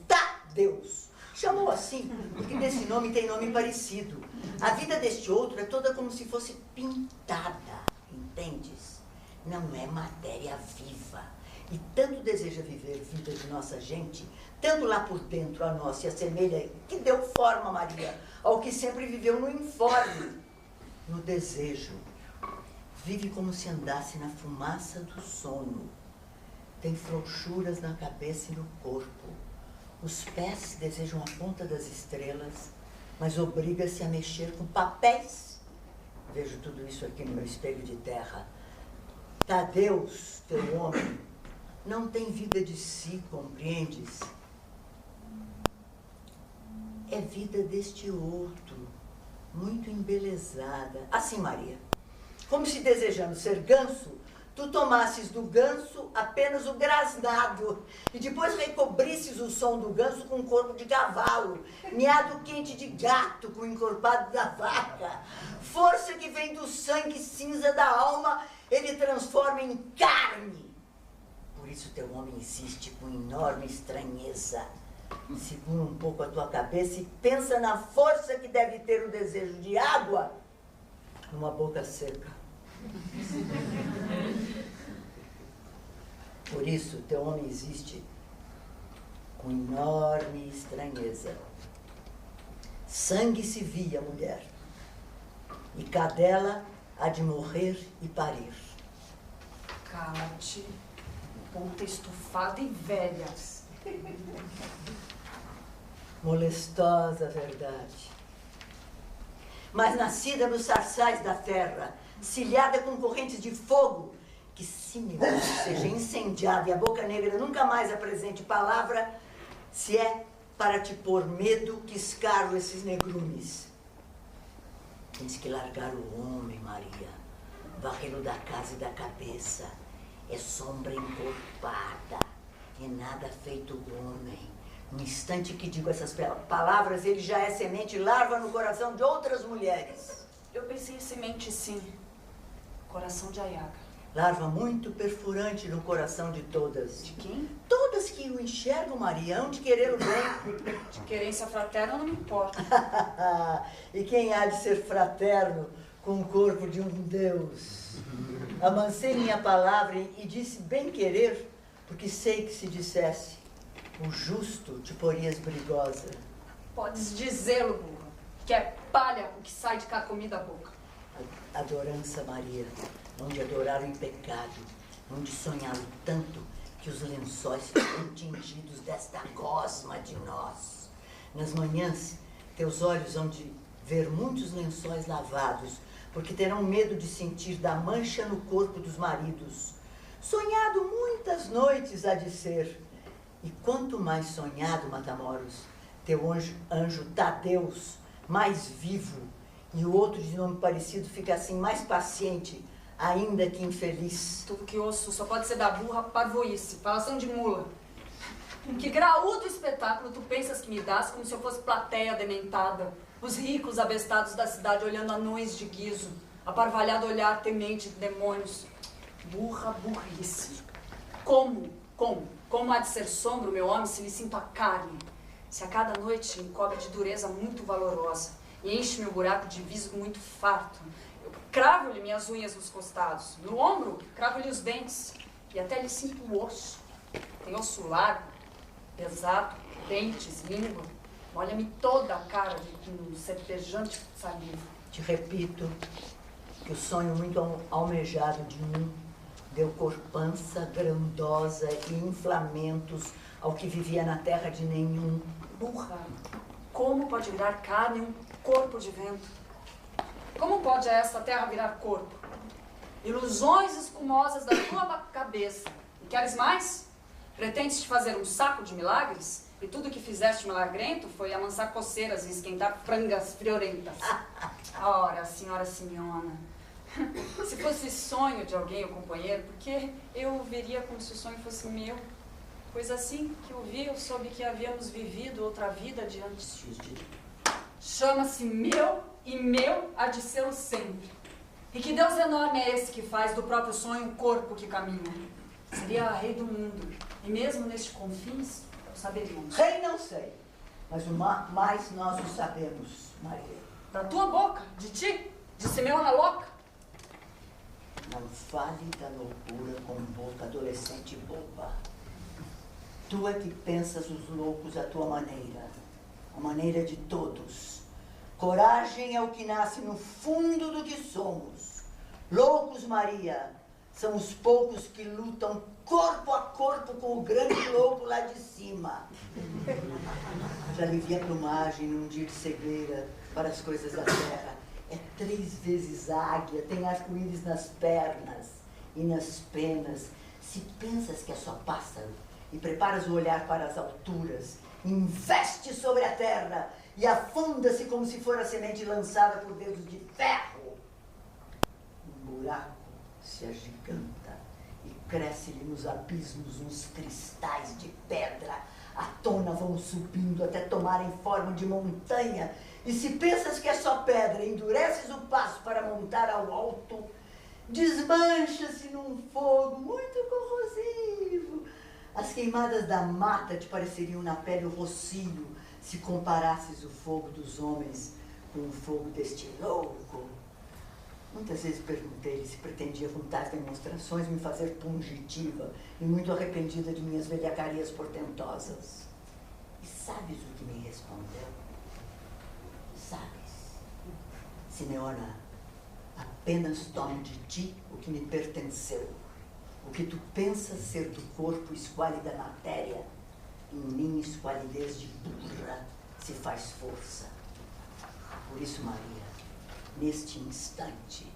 Deus. Chamou assim, porque desse nome tem nome parecido. A vida deste outro é toda como se fosse pintada, entendes? Não é matéria viva. E tanto deseja viver vida de nossa gente, tanto lá por dentro a nós se assemelha, que deu forma, Maria, ao que sempre viveu no informe, no desejo. Vive como se andasse na fumaça do sono. Tem frouxuras na cabeça e no corpo. Os pés desejam a ponta das estrelas, mas obriga-se a mexer com papéis. Vejo tudo isso aqui no meu espelho de terra. Tadeus, teu homem, não tem vida de si, compreendes? É vida deste outro, muito embelezada. Assim, Maria, como se desejando ser ganso, tu tomasses do ganso apenas o grasnado e depois recobrisses o som do ganso com o corpo de cavalo, miado quente de gato com o encorpado da vaca. Força que vem do sangue cinza da alma, ele transforma em carne. Por isso teu homem existe com enorme estranheza. Segura um pouco a tua cabeça e pensa na força que deve ter o desejo de água numa boca seca. Por isso, teu homem existe com enorme estranheza. Sangue se via, mulher, e cadela há de morrer e parir. Cala-te, ponta estufada e velha. Molestosa verdade. Mas nascida nos sarçais da terra, cilhada com correntes de fogo, que se meu Deus seja incendiada e a boca negra nunca mais apresente palavra, se é para te pôr medo que escaro esses negrumes. Tens que largar o homem, Maria, varrê-lo da casa e da cabeça. É sombra encorpada, é nada feito homem. No instante que digo essas palavras, ele já é semente e larva no coração de outras mulheres. Eu pensei em semente, sim. Coração de Ayaga. Larva muito perfurante no coração de todas. De quem? Todas que o enxergam, Maria, hão de querer o bem. De querência fraterna não me importa. E quem há de ser fraterno com o corpo de um Deus? Amancei minha palavra e disse bem querer, porque sei que se dissesse o justo te porias brigosa. Podes dizê-lo, burra, que é palha o que sai de cada comida da boca. Adorança, Maria, onde adorar o pecado, onde sonhá-lo tanto que os lençóis ficam tingidos desta gosma de nós. Nas manhãs, teus olhos hão de ver muitos lençóis lavados, porque terão medo de sentir da mancha no corpo dos maridos. Sonhado muitas noites há de ser. E quanto mais sonhado, Matamoros, teu anjo Tadeus, mais vivo, e o outro de nome parecido fica assim mais paciente, ainda que infeliz. Tudo que ouço só pode ser da burra parvoíce, falação de mula. Que graúdo espetáculo tu pensas que me dás, como se eu fosse plateia dementada. Os ricos abestados da cidade olhando anões de guiso, aparvalhado olhar temente de demônios. Burra, burrice. Como há de ser sombra o meu homem se lhe sinto a carne? Se a cada noite me cobre de dureza muito valorosa e enche-me o buraco de visgo muito farto, eu cravo-lhe minhas unhas nos costados, no ombro cravo-lhe os dentes e até lhe sinto o osso. Tem osso largo, pesado, dentes, língua. Molha-me toda a cara de um serpejante saliva. Te repito que o sonho muito almejado de mim deu corpança grandosa e inflamentos ao que vivia na terra de nenhum. Burra, como pode virar carne um corpo de vento? Como pode esta terra virar corpo? Ilusões espumosas da tua cabeça. E queres mais? Pretendes te fazer um saco de milagres? E tudo que fizeste milagrento foi amansar coceiras e esquentar frangas friorentas. Ora, senhora Simeona, se fosse sonho de alguém ou companheiro, porque eu o veria como se o sonho fosse meu. Pois assim que o vi, eu soube que havíamos vivido outra vida diante. Chama-se meu e meu há de ser o sempre. E que Deus enorme é esse que faz do próprio sonho um corpo que caminha? Seria rei do mundo, e mesmo nestes confins, eu saberíamos. Rei não sei, mas o mais nós o sabemos, Maria. Da tua boca, de ti, de Simeona louca. Não fale da loucura com boca adolescente boba. Tu é que pensas os loucos à tua maneira, a maneira de todos. Coragem é o que nasce no fundo do que somos. Loucos, Maria, são os poucos que lutam corpo a corpo com o grande louco lá de cima. Já lhe vi a plumagem num dia de cegueira para as coisas da terra. É 3 vezes águia, tem arco-íris nas pernas e nas penas. Se pensas que é só pássaro e preparas o olhar para as alturas, investe sobre a terra e afunda-se como se for a semente lançada por dedos de ferro. Um buraco se agiganta e cresce-lhe nos abismos uns cristais de pedra. À tona vão subindo até tomarem forma de montanha. E se pensas que é só pedra e endureces o passo para montar ao alto, desmancha-se num fogo muito corrosivo. As queimadas da mata te pareceriam na pele o rocio, se comparasses o fogo dos homens com o fogo deste louco. Muitas vezes perguntei-lhe se pretendia com tais demonstrações me fazer pungitiva e muito arrependida de minhas velhacarias portentosas. E sabes o que me respondeu? Sabes, Simeona, apenas tome de ti o que me pertenceu. O que tu pensas ser do corpo esquale da matéria, em mim esqualidez de burra se faz força. Por isso, Maria, neste instante,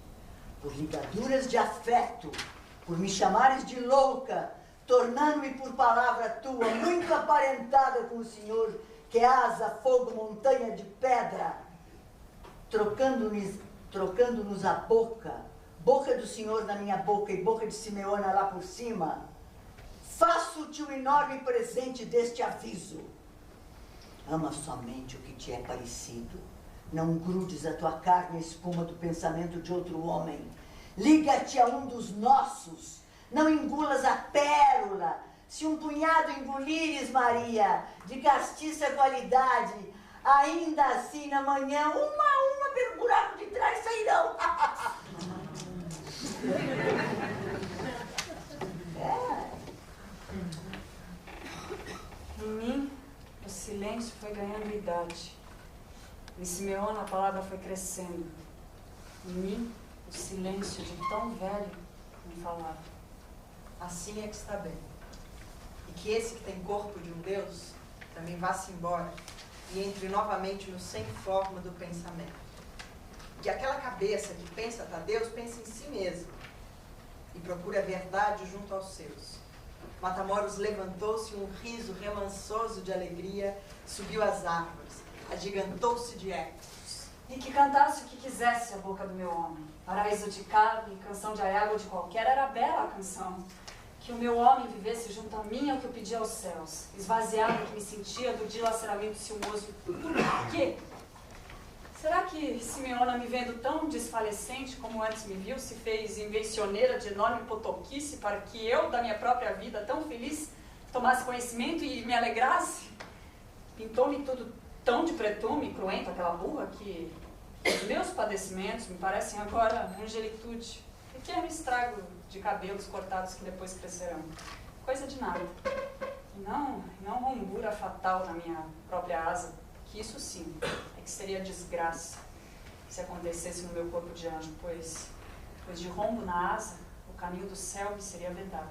por ligaduras de afeto, por me chamares de louca, tornando-me por palavra tua, muito aparentada com o Senhor, que é asa, fogo, montanha de pedra, trocando-nos a boca do Senhor na minha boca e boca de Simeona lá por cima, faço-te o enorme presente deste aviso. Ama somente o que te é parecido. Não grudes a tua carne à espuma do pensamento de outro homem. Liga-te a um dos nossos. Não engulas a pérola. Se um punhado engolires, Maria, de castiça qualidade, ainda assim na manhã, uma a uma pelo buraco de trás sairão. Em mim, o silêncio foi ganhando idade. Em Simeona, a palavra foi crescendo. Em mim, o silêncio de tão velho me falava. Assim é que está bem. E que esse que tem corpo de um Deus também vá-se embora e entre novamente no sem forma do pensamento. Que aquela cabeça que pensa para Deus, pensa em si mesma e procura a verdade junto aos seus. Matamoros levantou-se, um riso remansoso de alegria subiu às árvores, agigantou-se de ecos. E que cantasse o que quisesse a boca do meu homem. Paraíso de carne, canção de aiago de qualquer, era bela a canção. Que o meu homem vivesse junto a mim é o que eu pedi aos céus. Esvaziado que me sentia do dilaceramento ciumoso. Por quê? Será que Simeona, me vendo tão desfalecente como antes me viu, se fez invencioneira de enorme potoquice para que eu, da minha própria vida tão feliz, tomasse conhecimento e me alegrasse? Pintou-me tudo tão de pretume, cruento, aquela burra, que os meus padecimentos me parecem agora angelitude. Pequeno estrago de cabelos cortados que depois crescerão. Coisa de nada. E não rombura fatal na minha própria asa, que isso sim, é que seria desgraça se acontecesse no meu corpo de anjo, pois de rombo na asa, o caminho do céu me seria vedado.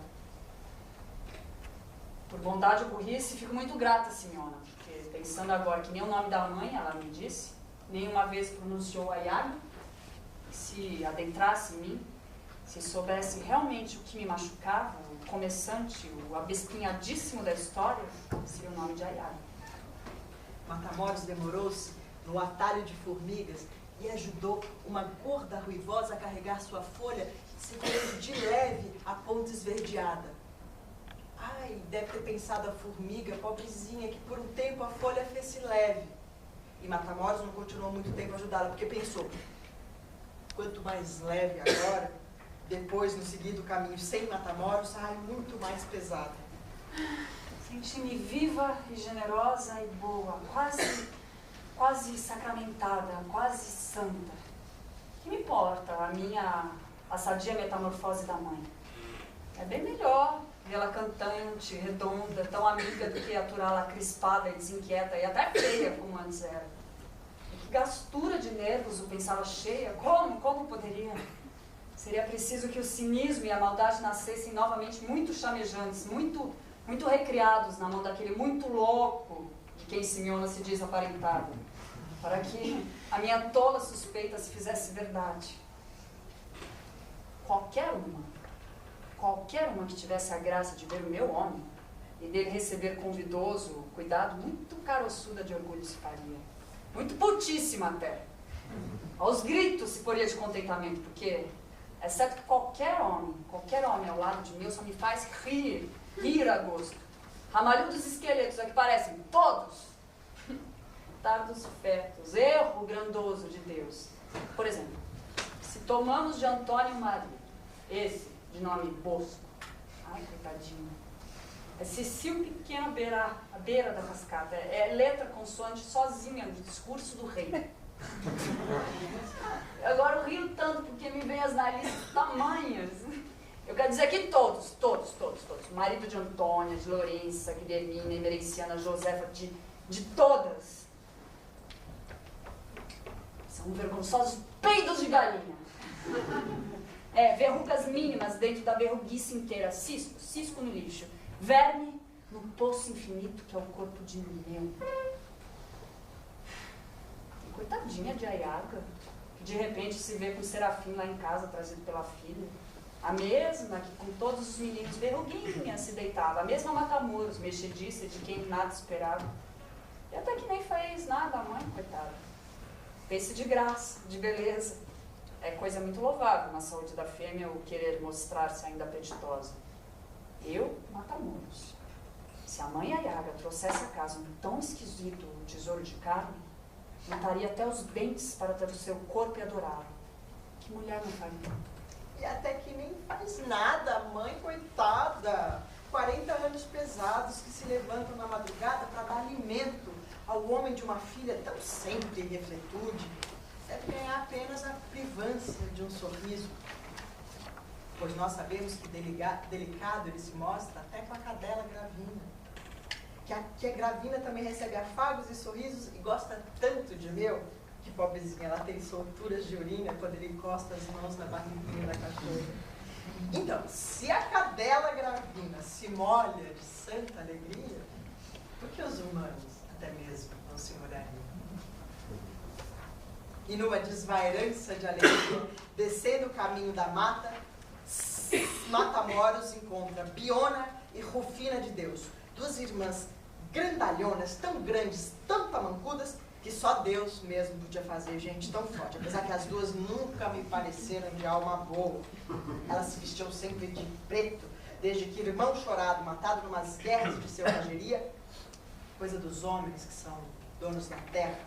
Por bondade ou burrice, fico muito grata, Simeona, porque pensando agora que nem o nome da mãe, ela me disse, nenhuma vez pronunciou aiago, se adentrasse em mim, Se soubesse realmente o que me machucava, o começante, o abespinhadíssimo da história, seria o nome de Ayaga. Matamoros demorou-se no atalho de formigas e ajudou uma gorda ruivosa a carregar sua folha, segurando de leve a ponta esverdeada. Ai, deve ter pensado a formiga, pobrezinha, que por um tempo a folha fez-se leve. E Matamoros não continuou muito tempo a ajudá-la, porque pensou, quanto mais leve agora, depois, no seguido caminho sem Matamoros, ai, muito mais pesado. Senti-me viva e generosa e boa, quase sacramentada, quase santa. Que me importa a sadia metamorfose da mãe? É bem melhor vê-la cantante, redonda, tão amiga do que aturá-la crispada e desinquieta e até feia como antes era. E que gastura de nervos o pensava cheia, como poderia? Seria preciso que o cinismo e a maldade nascessem novamente muito chamejantes, muito recriados na mão daquele muito louco de quem Simeona se diz aparentado, para que a minha tola suspeita se fizesse verdade. Qualquer uma que tivesse a graça de ver o meu homem e dele receber com vidoso cuidado, muito caroçuda de orgulho se faria. Muito putíssima até. Aos gritos se poria de contentamento, porque, exceto que qualquer homem ao lado de mim só me faz rir a gosto. Ramalhudos esqueletos, é que parecem todos tardos fetos, erro grandoso de Deus. Por exemplo, se tomamos de Antônio Maria, esse de nome Bosco, ai, coitadinho, é Cecil pequeno à beira da cascata, é letra consoante sozinha no discurso do rei. Agora eu rio tanto porque me vem as narizes tamanhas. Eu quero dizer que todos, marido de Antônia, de Lourença, Guilhermina, Emerenciana, Josefa, de todas, são vergonhosos peidos de galinha. Verrugas mínimas dentro da verruguice inteira, cisco no lixo, verme no poço infinito que é o corpo de Nineu. Coitadinha de Ayaga, que de repente se vê com o Serafim lá em casa, trazido pela filha. A mesma que com todos os meninos verruguinha se deitava, a mesma Matamoros, mexediça de quem nada esperava. E até que nem fez nada a mãe, coitada. Fez-se de graça, de beleza. É coisa muito louvável na saúde da fêmea o querer mostrar-se ainda apetitosa. Eu, Matamoros. Se a mãe Ayaga trouxesse a casa um tão esquisito tesouro de carne, mataria até os dentes para ter o seu corpo e adorá-lo. Que mulher não faria? E até que nem faz nada, mãe, coitada. 40 anos pesados que se levantam na madrugada para dar alimento ao homem de uma filha tão sempre em refletude, deve ganhar apenas a privância de um sorriso. Pois nós sabemos que delicado ele se mostra até com a cadela Gravina. Que a Gravina também recebe afagos e sorrisos e gosta tanto de meu, que pobrezinha, ela tem solturas de urina quando ele encosta as mãos na barriguinha da cachorra. Então, se a cadela Gravina se molha de santa alegria, por que os humanos até mesmo não se molhariam? E numa desvairança de alegria, descendo o caminho da mata, Matamoros encontra Biona e Rufina de Deus, duas irmãs grandalhonas, tão grandes, tão tamancudas, que só Deus mesmo podia fazer gente tão forte. Apesar que as duas nunca me pareceram de alma boa. Elas se vestiam sempre de preto, desde que irmão chorado, matado numas guerras de selvageria, coisa dos homens que são donos da terra,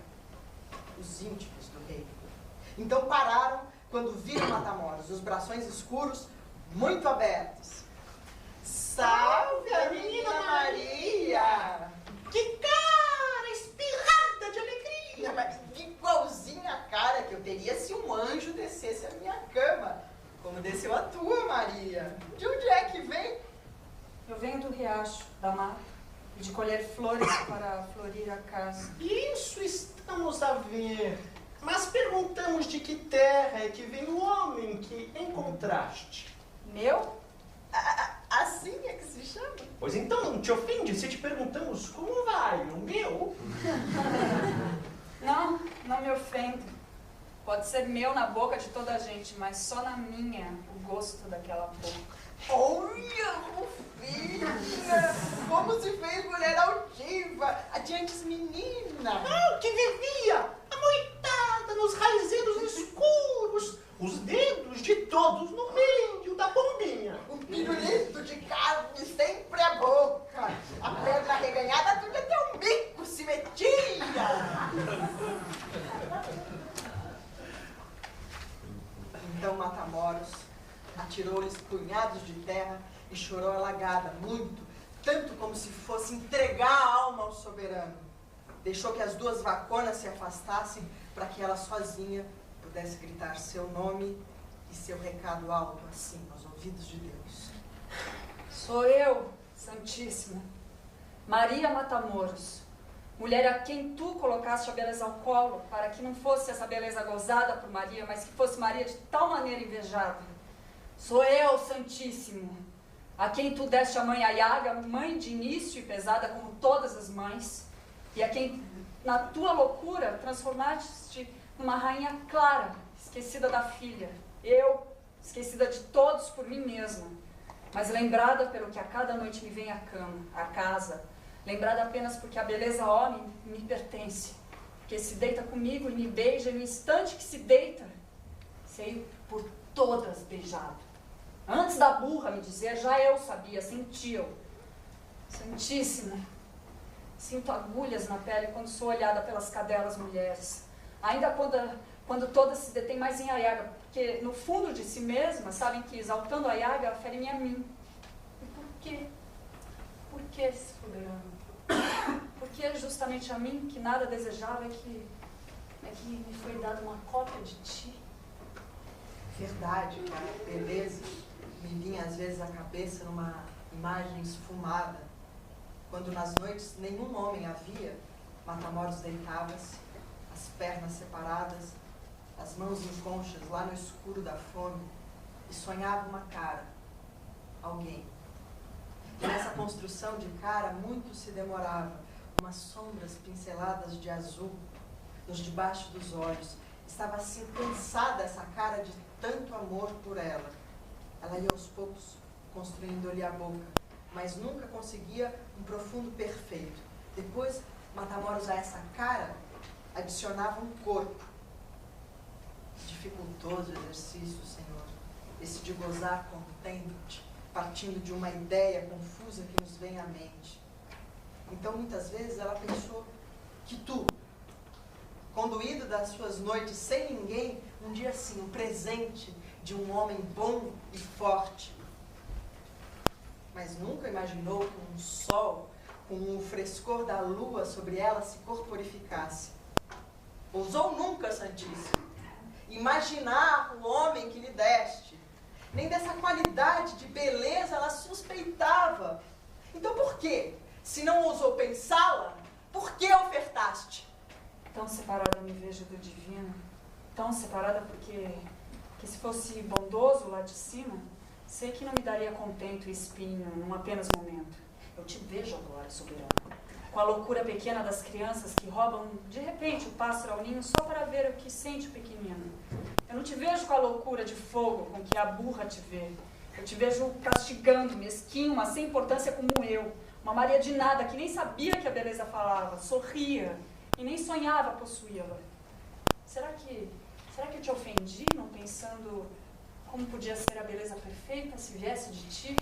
os íntimos do rei. Então pararam quando viram Matamoros, os brações escuros, muito abertos. Salve a menina Maria! Que cara espirrada de alegria! Mas igualzinha a cara que eu teria se um anjo descesse a minha cama, como desceu a tua, Maria. De onde é que vem? Eu venho do riacho, da mata, e de colher flores para florir a casa. Isso estamos a ver. Mas perguntamos de que terra é que vem o homem que encontraste. Meu? Assim é que se chama? Pois então não te ofende se te perguntamos como vai o meu? Não me ofendo. Pode ser meu na boca de toda a gente, mas só na minha o gosto daquela boca. Olha, Rufina! Como se fez mulher altiva! Adiante, menina! Que vivia amoitada nos raizeiros escuros, os dedos de todos no meio da bombinha. O pirulito de carne sempre a boca! A perna reganhada tudo até o bico se metia! Então Matamoros atirou-lhes punhados de terra e chorou alagada, muito, tanto como se fosse entregar a alma ao soberano. Deixou que as duas vaconas se afastassem para que ela sozinha pudesse gritar seu nome e seu recado alto, assim, aos ouvidos de Deus. Sou eu, Santíssima, Maria Matamoros, mulher a quem tu colocaste a beleza ao colo, para que não fosse essa beleza gozada por Maria, mas que fosse Maria de tal maneira invejada. Sou eu, Santíssimo, a quem tu deste a mãe Ayaga, mãe de início e pesada como todas as mães, e a quem, na tua loucura, transformaste numa rainha clara, esquecida da filha. Eu, esquecida de todos por mim mesma, mas lembrada pelo que a cada noite me vem à cama, à casa, lembrada apenas porque a beleza homem me pertence, que se deita comigo e me beija, e no instante que se deita, sei por todas beijado. Antes da burra me dizer, já eu sabia, senti-o. Santíssima, sinto agulhas na pele quando sou olhada pelas cadelas mulheres. Ainda quando todas se detêm mais em Ayaga, porque no fundo de si mesmas sabem que exaltando Ayaga ferem a mim. E por quê? Por que, soberano? Porque justamente a mim, que nada desejava, é que me foi dada uma cópia de ti. Verdade, cara, beleza. Me vinha às vezes à cabeça numa imagem esfumada, quando nas noites nenhum homem havia, Matamoros deitava-se, as pernas separadas, as mãos em conchas lá no escuro da fome, e sonhava uma cara, alguém. E nessa construção de cara muito se demorava, umas sombras pinceladas de azul nos debaixo dos olhos. Estava assim cansada essa cara de tanto amor por ela. Ela ia aos poucos construindo-lhe a boca, mas nunca conseguia um profundo perfeito. Depois, Matamoros a essa cara adicionava um corpo. Dificultoso exercício, Senhor, esse de gozar contente, partindo de uma ideia confusa que nos vem à mente. Então, muitas vezes, ela pensou que tu, conduído das suas noites sem ninguém, um dia assim, um presente de um homem bom e forte. Mas nunca imaginou que um sol, com o frescor da lua sobre ela, se corporificasse. Ousou nunca, Santíssimo, imaginar o homem que lhe deste. Nem dessa qualidade de beleza ela suspeitava. Então por quê? Se não ousou pensá-la, por que ofertaste? Tão separada me vejo do divino, tão separada porque se fosse bondoso lá de cima, sei que não me daria contento e espinho num apenas momento. Eu te vejo agora, soberano, com a loucura pequena das crianças que roubam de repente o pássaro ao ninho só para ver o que sente o pequenino. Eu não te vejo com a loucura de fogo com que a burra te vê. Eu te vejo castigando, mesquinho, mas sem importância como eu. Uma Maria de nada que nem sabia que a beleza falava, sorria e nem sonhava possuí-la. Será que eu te ofendi, não pensando como podia ser a beleza perfeita se viesse de ti?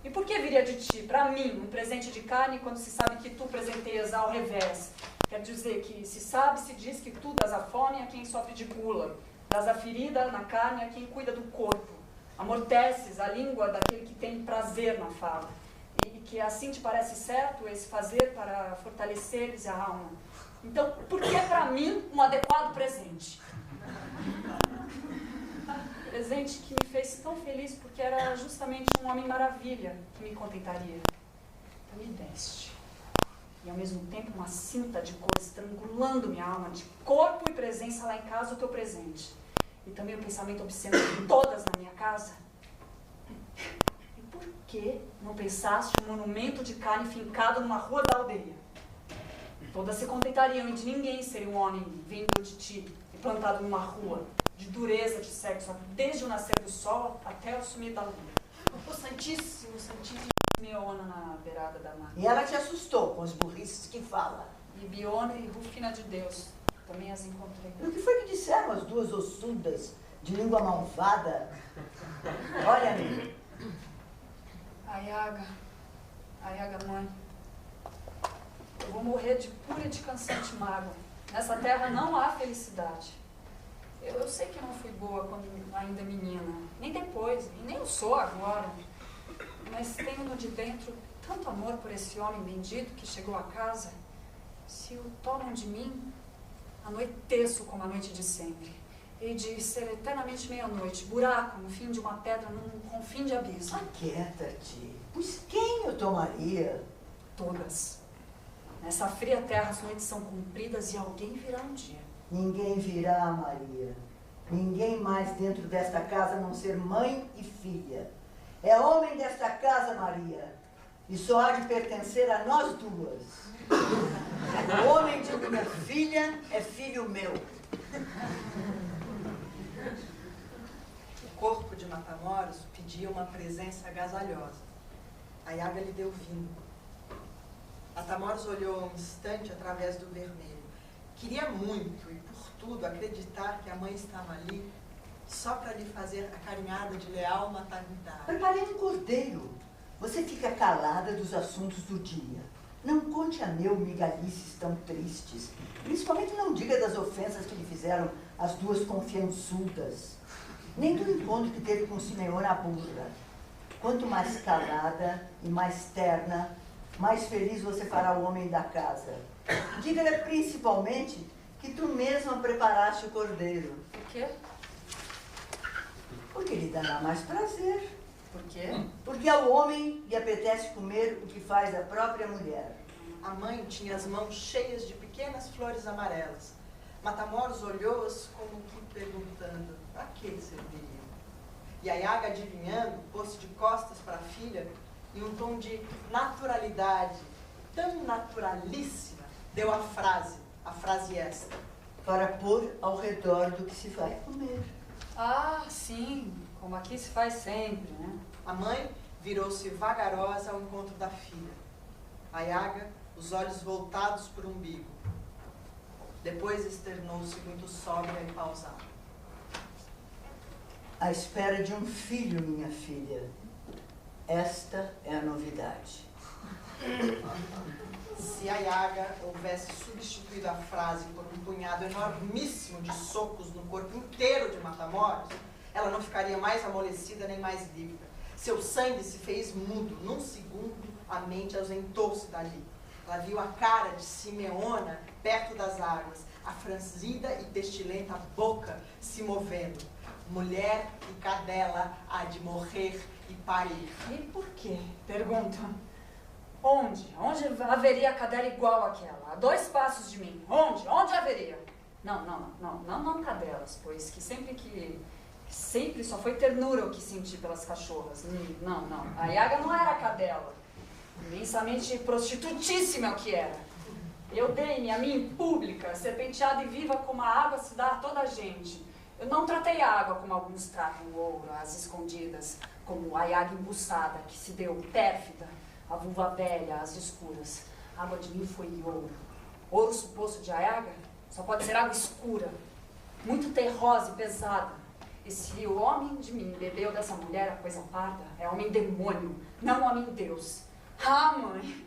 E por que viria de ti, para mim, um presente de carne, quando se sabe que tu presenteias ao revés? Quer dizer que se sabe, se diz que tu dás a fome a quem sofre de gula, dás a ferida na carne a quem cuida do corpo, amorteces a língua daquele que tem prazer na fala, e que assim te parece certo esse fazer para fortaleceres a alma. Então, por que para mim um adequado presente? Presente que me fez tão feliz porque era justamente um homem maravilha que me contentaria. Tu me deste. E ao mesmo tempo uma cinta de cor estrangulando minha alma, de corpo e presença lá em casa, o teu presente. E também o pensamento obsceno de todas na minha casa. E por que não pensaste um monumento de carne fincado numa rua da aldeia? Todas se contentariam e de ninguém seria um homem vindo de ti, e plantado numa rua de dureza de sexo desde o nascer do sol até o sumir da lua. O Santíssimo Simeona na beirada da mar. E ela te assustou com as burrices que fala. E Biona e Rufina de Deus, também as encontrei. O que foi que disseram as duas ossudas de língua malvada? Olha, amiga. Ayaga mãe, eu vou morrer de pura e de cansante mágoa. Nessa terra não há felicidade. Eu sei que não fui boa quando ainda menina, nem depois, e nem eu sou agora. Mas tenho no de dentro tanto amor por esse homem bendito que chegou a casa. Se o tomam de mim, anoiteço como a noite de sempre. Hei de ser eternamente meia-noite, buraco no fim de uma pedra num confim de abismo. Aquieta-te. Pois quem eu tomaria? Todas. Nessa fria terra as noites são compridas e alguém virá um dia. Ninguém virá, Maria. Ninguém mais dentro desta casa a não ser mãe e filha. É homem desta casa, Maria. E só há de pertencer a nós duas. O homem de minha filha é filho meu. O corpo de Matamoros pedia uma presença agasalhosa. Ayaga lhe deu vinho. Matamoros olhou um instante através do vermelho. Queria muito, e por tudo, acreditar que a mãe estava ali só para lhe fazer acarinhada de leal maternidade. Preparei um cordeiro. Você fica calada dos assuntos do dia. Não conte a meu migalices tão tristes. Principalmente não diga das ofensas que lhe fizeram as duas confiançudas. Nem do encontro que teve com Simeona burra. Quanto mais calada e mais terna, mais feliz você fará o homem da casa. Diga-lhe principalmente que tu mesma preparaste o cordeiro. Por quê? Porque lhe dará mais prazer. Por quê? Porque ao homem lhe apetece comer o que faz a própria mulher. A mãe tinha as mãos cheias de pequenas flores amarelas. Matamoros olhou-as como que perguntando a que serviriam. E Ayaga, adivinhando, pôs-se de costas para a filha e um tom de naturalidade, tão naturalíssima, deu a frase esta. Para pôr ao redor do que se vai comer. Ah, sim, como aqui se faz sempre, né? A mãe virou-se vagarosa ao encontro da filha. Ayaga, os olhos voltados para o umbigo. Depois externou-se muito sóbria e pausada. À espera de um filho, minha filha. Esta é a novidade. Se Ayaga houvesse substituído a frase por um punhado enormíssimo de socos no corpo inteiro de Matamoros, ela não ficaria mais amolecida nem mais lívida. Seu sangue se fez mudo. Num segundo, a mente ausentou-se dali. Ela viu a cara de Simeona perto das águas, a franzida e pestilenta boca se movendo. Mulher e cadela há de morrer e parir. E por quê? Pergunta. Onde? Onde haveria cadela igual àquela? A 2 passos de mim. Onde? Onde haveria? Não cadelas, pois que sempre só foi ternura o que senti pelas cachorras. Não. A Ayaga não era cadela. Imensamente prostitutíssima é o que era. Eu dei-me a mim pública, serpenteada e viva como a água se dá a toda a gente. Eu não tratei a água como alguns tratam o ouro, as escondidas, como a Ayaga embuçada, que se deu pérfida, a vulva velha, as escuras. A água de mim foi ouro. Ouro suposto de Ayaga só pode ser água escura, muito terrosa e pesada. E se o homem de mim bebeu dessa mulher a coisa parda, é homem demônio, não homem Deus. Ah, mãe!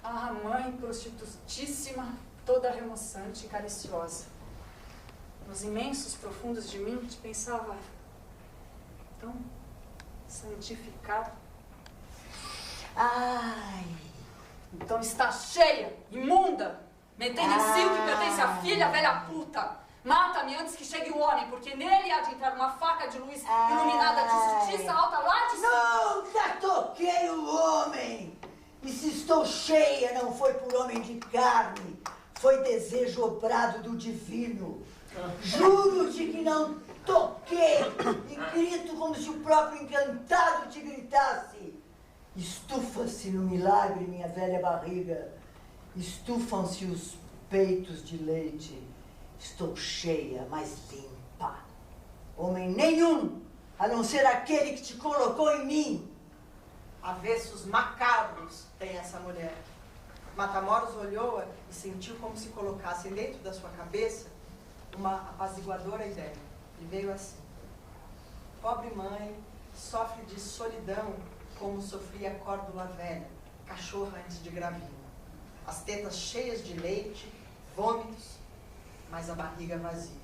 Ah, mãe prostitutíssima, toda remoçante e cariciosa. Nos imensos profundos de mim, te pensava tão santificado. Ai! Então está cheia, imunda, metendo em si o que pertence à filha, velha puta. Mata-me antes que chegue o homem, porque nele há de entrar uma faca de luz iluminada de justiça alta lá de cima. Nunca toquei o homem! E se estou cheia, não foi por homem de carne, foi desejo obrado do divino. Juro-te que não toquei e grito como se o próprio encantado te gritasse. Estufa-se no milagre, minha velha barriga. Estufam-se os peitos de leite. Estou cheia, mas limpa. Homem nenhum, a não ser aquele que te colocou em mim. Avessos macabros tem essa mulher. Matamoros olhou-a e sentiu como se colocasse dentro da sua cabeça uma apaziguadora ideia. E veio assim: pobre mãe sofre de solidão como sofria a Córdula velha, cachorra antes de gravina. As tetas cheias de leite, vômitos, mas a barriga vazia.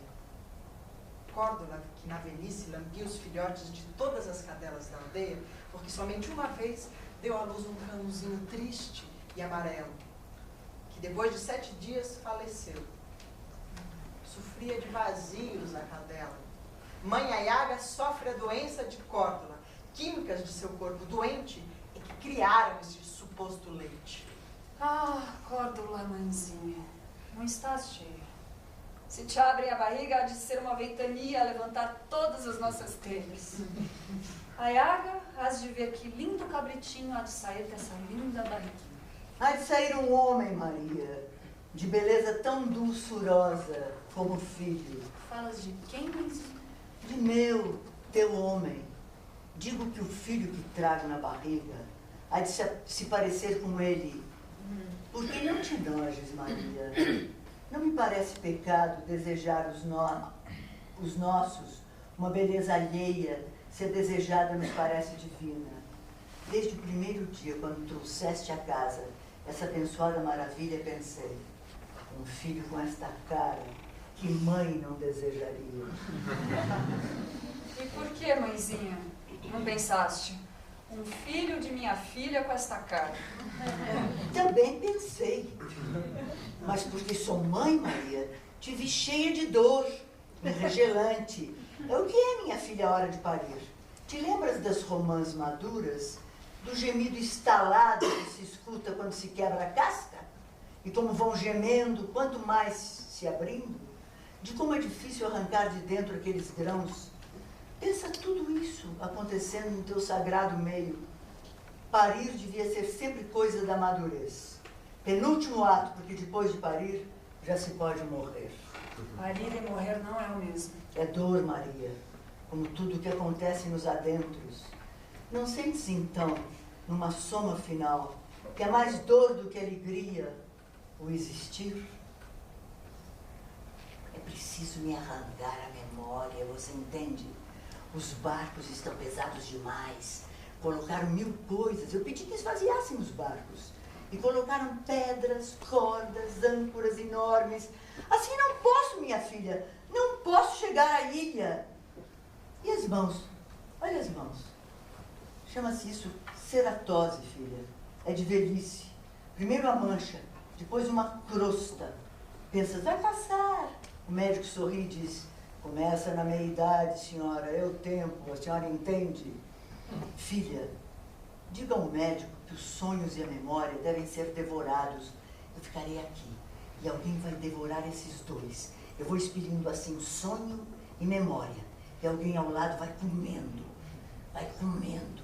Córdula, que na velhice lambia os filhotes de todas as cadelas da aldeia, porque somente uma vez deu à luz um cãozinho triste e amarelo, que depois de 7 dias faleceu. Sofria de vazios a cadela. Mãe Ayaga sofre a doença de Córdula. Químicas de seu corpo doente é que criaram esse suposto leite. Ah, Córdula, mãezinha, não estás cheia. Se te abrem a barriga, há de ser uma ventania a levantar todas as nossas telhas. Ayaga, hás de ver que lindo cabritinho há de sair dessa linda barriguinha. Há de sair um homem, Maria, de beleza tão dulçurosa como o filho. Falas de quem, mãezinha? De meu, teu homem. Digo que o filho que trago na barriga há de se parecer com ele. Por que não te nojes, Maria? Não me parece pecado desejar os nossos, uma beleza alheia, se a desejada nos parece divina. Desde o primeiro dia, quando trouxeste a casa essa abençoada maravilha, pensei: um filho com esta cara, que mãe não desejaria? E por que, mãezinha, não pensaste? Um filho de minha filha com esta cara. Também pensei. Mas porque sou mãe, Maria, te vi cheia de dor, enregelante. É o que é, minha filha, a hora de parir? Te lembras das romãs maduras? Do gemido estalado que se escuta quando se quebra a casca? E como vão gemendo, quanto mais se abrindo? De como é difícil arrancar de dentro aqueles grãos? Pensa tudo isso acontecendo no teu sagrado meio. Parir devia ser sempre coisa da madurez. Penúltimo ato, porque depois de parir, já se pode morrer. Parir e morrer não é o mesmo. É dor, Maria, como tudo que acontece nos adentros. Não sentes, então, numa soma final, que é mais dor do que alegria, o existir? É preciso me arrancar a memória, você entende? Os barcos estão pesados demais. Colocaram 1000 coisas. Eu pedi que esvaziassem os barcos. E colocaram pedras, cordas, âncoras enormes. Assim não posso, minha filha. Não posso chegar à ilha. E as mãos? Olha as mãos. Chama-se isso ceratose, filha. É de velhice. Primeiro a mancha, depois uma crosta. Pensas, vai passar. O médico sorri e diz: começa na meia-idade, senhora, é o tempo, a senhora entende? Filha, diga ao médico que os sonhos e a memória devem ser devorados. Eu ficarei aqui e alguém vai devorar esses dois. Eu vou expelindo assim sonho e memória. E alguém ao lado vai comendo, vai comendo,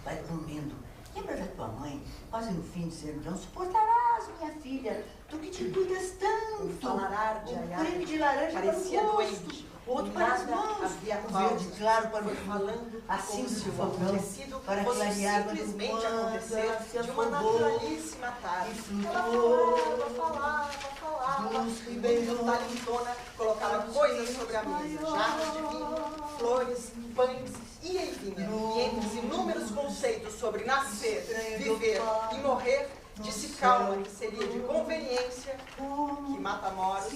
vai comendo. Lembra da tua mãe, quase no fim, dizendo: não suportarás, minha filha, tu que te cuidas tanto. O falarar de Ayaga creme de laranja parecia para o rosto, doente. outro para as Nada mãos, havia o pausa. verde claro para o Foi falando assim como do se o fogão, acontecido para fosse clarear simplesmente quando acontecer se de uma afogou naturalíssima tarde. e flutuou Ela falava. dos ribeiros, Muito talentona, colocava coisas sobre a mesa, jarros de vinho, flores, pães, ia e vinha. E entre os inúmeros conceitos sobre nascer, viver e morrer, disse calma que seria de conveniência que Matamoros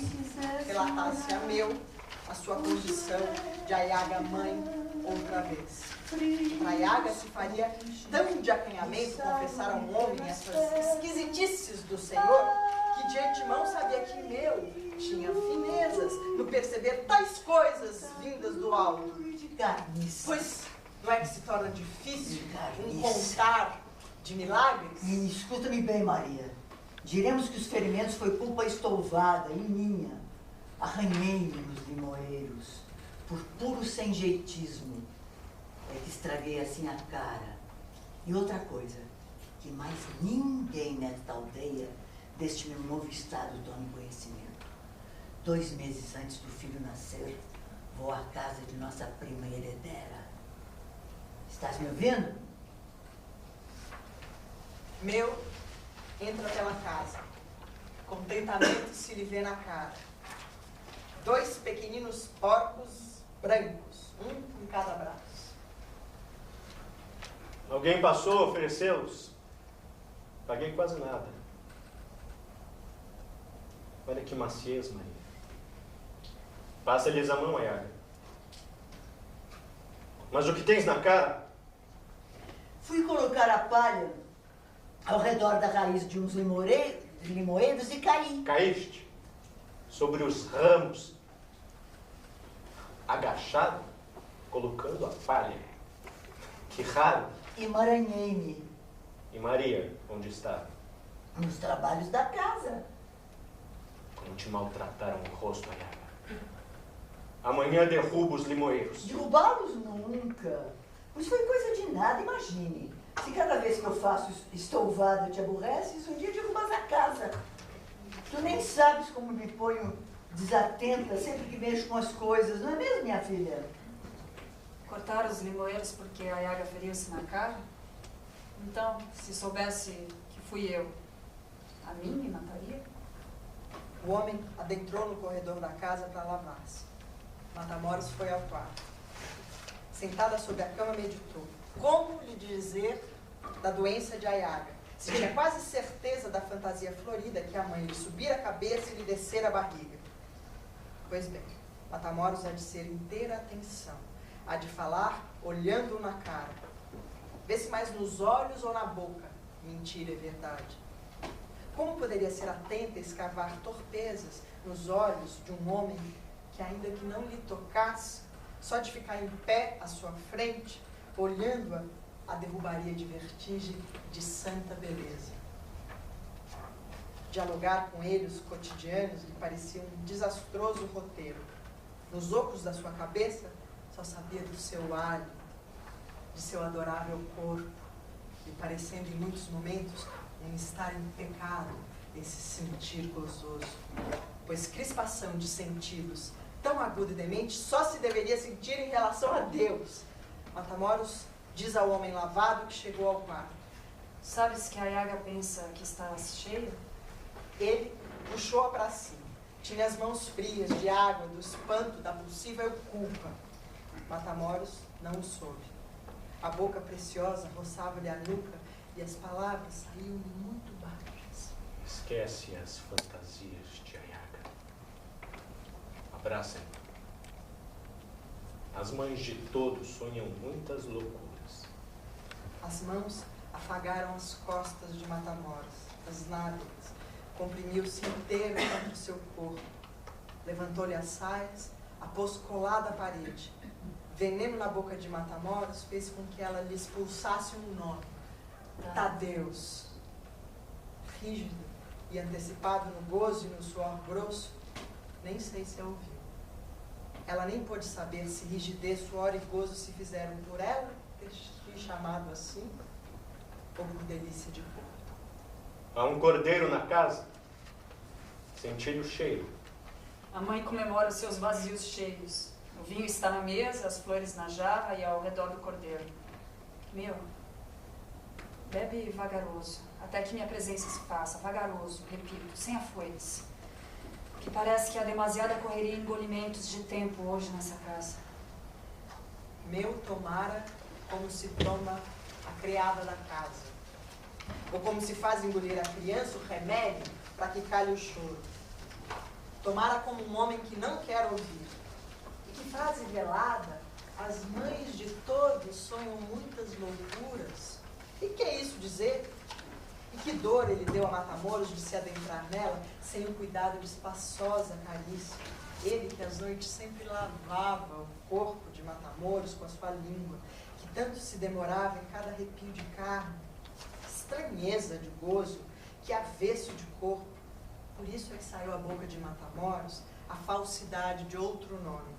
relatasse a meu a sua condição de Ayaga mãe outra vez. Para Ayaga se faria tão de acanhamento confessar a um homem essas esquisitices do Senhor, que de antemão sabia que meu tinha finezas no perceber tais coisas vindas do alto. de carniça. Pois não é que se torna difícil um Carniça. contar de milagres? Escuta-me bem, Maria. Diremos que os ferimentos foi culpa estouvada e minha. Arranhei-me nos limoeiros, por puro sem-jeitismo. É que estraguei assim a cara. E outra coisa, que mais ninguém nesta aldeia deste meu novo estado tome conhecimento. 2 meses antes do filho nascer, vou à casa de nossa prima herdeira. Estás me ouvindo? Meu entra pela casa. Contentamento se lhe vê na cara. 2 pequeninos porcos brancos, um em cada braço. Alguém passou a oferecê-los? Paguei quase nada. Olha que maciez, Maria. Passa-lhes a mão, Ayaga. Mas o que tens na cara? Fui colocar a palha ao redor da raiz de uns limoeiros e caí. Caíste sobre os ramos, agachado, colocando a palha. Que raro. Emaranhei-me E Maria, onde está? nos trabalhos da casa. Não te maltrataram o rosto, Ayaga. Amanhã derrubo os limoeiros. Derrubá-los nunca. Isso foi coisa de nada, imagine. Se cada vez que eu faço estouvada te aborreces, um dia derrubas a casa. Tu nem sabes como me ponho desatenta sempre que mexo com as coisas, não é mesmo, minha filha? Cortaram os limoeiros porque a Ayaga feriu-se na cara? Então, se soubesse que fui eu, a mim me mataria? O homem adentrou no corredor da casa para lavar-se. Matamoros foi ao quarto. Sentada sobre a cama, meditou. Como lhe dizer da doença de Ayaga? Se tinha quase certeza da fantasia florida que a mãe lhe subira a cabeça e lhe descera a barriga. Pois bem, Matamoros há de ser inteira atenção. Há de falar olhando-o na cara. Vê-se mais nos olhos ou na boca. Mentira é verdade. Como poderia ser atenta a escavar torpezas nos olhos de um homem que, ainda que não lhe tocasse, só de ficar em pé à sua frente, olhando-a, a derrubaria de vertigem de santa beleza. Dialogar com ele os cotidianos lhe parecia um desastroso roteiro. Nos ocos da sua cabeça, só sabia do seu hálito, de seu adorável corpo, e parecendo em muitos momentos um estar em pecado, esse sentir gozoso. Pois crispação de sentidos tão aguda e demente só se deveria sentir em relação a Deus. Matamoros diz ao homem lavado que chegou ao quarto. Sabes que a Ayaga pensa que estás cheio? Ele puxou-a para cima. Tinha as mãos frias de água, do espanto, da possível culpa. Matamoros não o soube. A boca preciosa roçava-lhe a nuca e as palavras saíam muito baixas. Esquece as fantasias de Ayaga. Abraça-me. As mães de todos sonham muitas loucuras. As mãos afagaram as costas de Matamoros, as nádegas. Comprimiu-se inteiro contra o seu corpo. Levantou-lhe as saias, a pôs colada à parede. Veneno na boca de Matamoros fez com que ela lhe expulsasse um nome. Tadeus. Rígido e antecipado no gozo e no suor grosso, nem sei se a ouviu. Ela nem pôde saber se rigidez, suor e gozo se fizeram por ela ter te chamado assim, ou por delícia de corpo. Há um cordeiro na casa. Senti-lhe o cheiro. A mãe comemora os seus vazios cheios. O vinho está na mesa, as flores na jarra e ao redor do cordeiro. Meu, bebe vagaroso, até que minha presença se faça. Vagaroso, repito, sem afoites. Que parece que há demasiada correria e engolimentos de tempo hoje nessa casa. Meu tomara como se toma a criada da casa. Ou como se faz engolir a criança o remédio para que calhe o choro. Tomara como um homem que não quer ouvir. E que frase velada, as mães de todos sonham muitas loucuras. E que é isso dizer? E que dor ele deu a Matamoros de se adentrar nela sem o cuidado de espaçosa carícia. Ele que às noites sempre lavava o corpo de Matamoros com a sua língua, que tanto se demorava em cada arrepio de carne. Estranheza de gozo, que avesso de corpo. Por isso é que saiu a boca de Matamoros a falsidade de outro nome.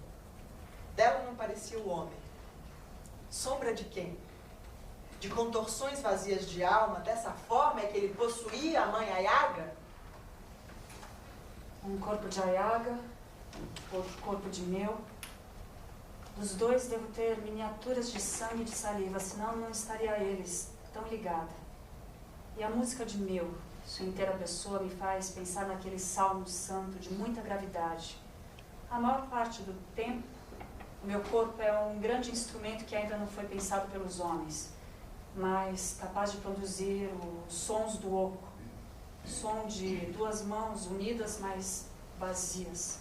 Dela não parecia o homem. Sombra de quem? De contorções vazias de alma, dessa forma é que ele possuía a mãe Ayaga? Um corpo de Ayaga, outro corpo de meu. Dos dois devo ter miniaturas de sangue e de saliva, senão não estaria a eles tão ligada. E a música de meu, sua inteira pessoa, me faz pensar naquele salmo santo de muita gravidade. A maior parte do tempo, o meu corpo é um grande instrumento que ainda não foi pensado pelos homens, mas capaz de produzir os sons do oco, som de duas mãos unidas, mas vazias.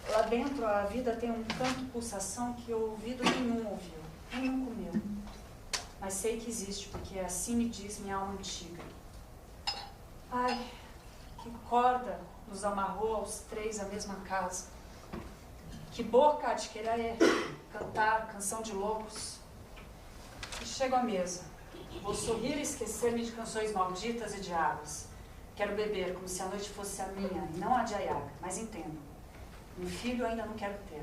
Lá dentro a vida tem um canto pulsação que ouvido nenhum ouviu, nenhum comeu. Mas sei que existe, porque assim me diz minha alma antiga. Ai, que corda nos amarrou aos três à mesma casa. Que boca de querer cantar canção de loucos. E chego à mesa. Vou sorrir e esquecer-me de canções malditas e de águas. Quero beber como se a noite fosse a minha e não a de Ayaga, mas entendo. Um filho ainda não quero ter.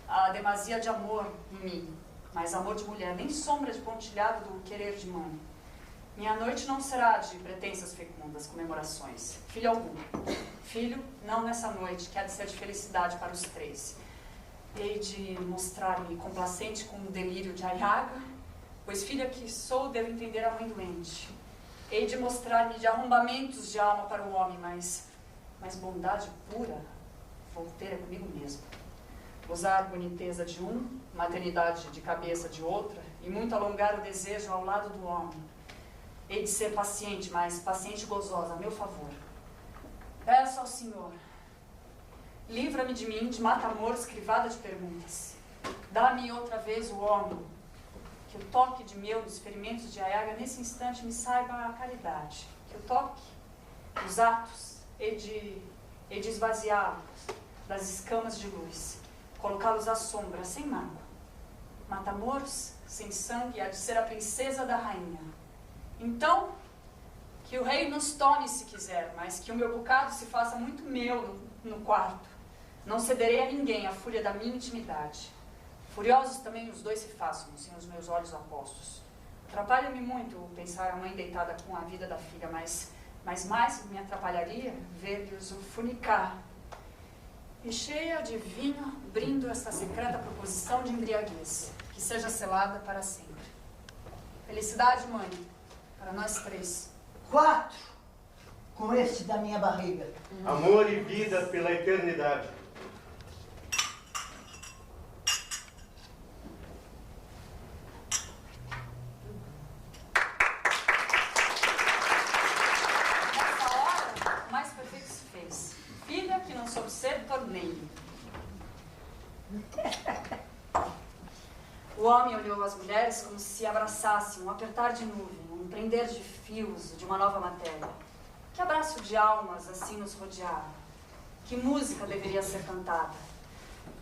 Há demasia de amor em mim, mas amor de mulher, nem sombra de pontilhado do querer de mãe. Minha noite não será de pretensas fecundas, comemorações. Filho algum. Filho, não nessa noite, que há de ser de felicidade para os três. Hei de mostrar-me complacente com o delírio de Ayaga, pois filha que sou, devo entender a mãe doente. Hei de mostrar-me de arrombamentos de alma para o homem, mas bondade pura vou ter comigo mesmo. Usar boniteza de um, maternidade de cabeça de outra, e muito alongar o desejo ao lado do homem. Hei de ser paciente, mas paciente e gozosa, a meu favor. Peço ao Senhor, livra-me de mim, de mata-amores crivada de perguntas. Dá-me outra vez o homem, que o toque de meu dos ferimentos de Ayaga nesse instante me saiba a caridade. Que o toque, os atos, hei de esvaziá-los das escamas de luz, colocá-los à sombra, sem mágoa. Matamoros, sem sangue, há de ser a princesa da rainha. Então, que o rei nos tome se quiser, mas que o meu bocado se faça muito meu no quarto. Não cederei a ninguém a fúria da minha intimidade. Furiosos também os dois se façam, sem os meus olhos apostos. Atrapalha-me muito pensar a mãe deitada com a vida da filha, mas mais me atrapalharia ver-lhes o funicar. E cheia de vinho, brindo esta secreta proposição de embriaguez, que seja selada para sempre. Felicidade, mãe, para nós três. 4, com este da minha barriga. Amor e vida pela eternidade. Nessa hora, o mais perfeito se fez. Filha que não soube ser, tornei-me. O homem olhou as mulheres como se abraçassem, um apertar de nuvem, um prender de fios de uma nova matéria. Que abraço de almas assim nos rodeava. Que música deveria ser cantada.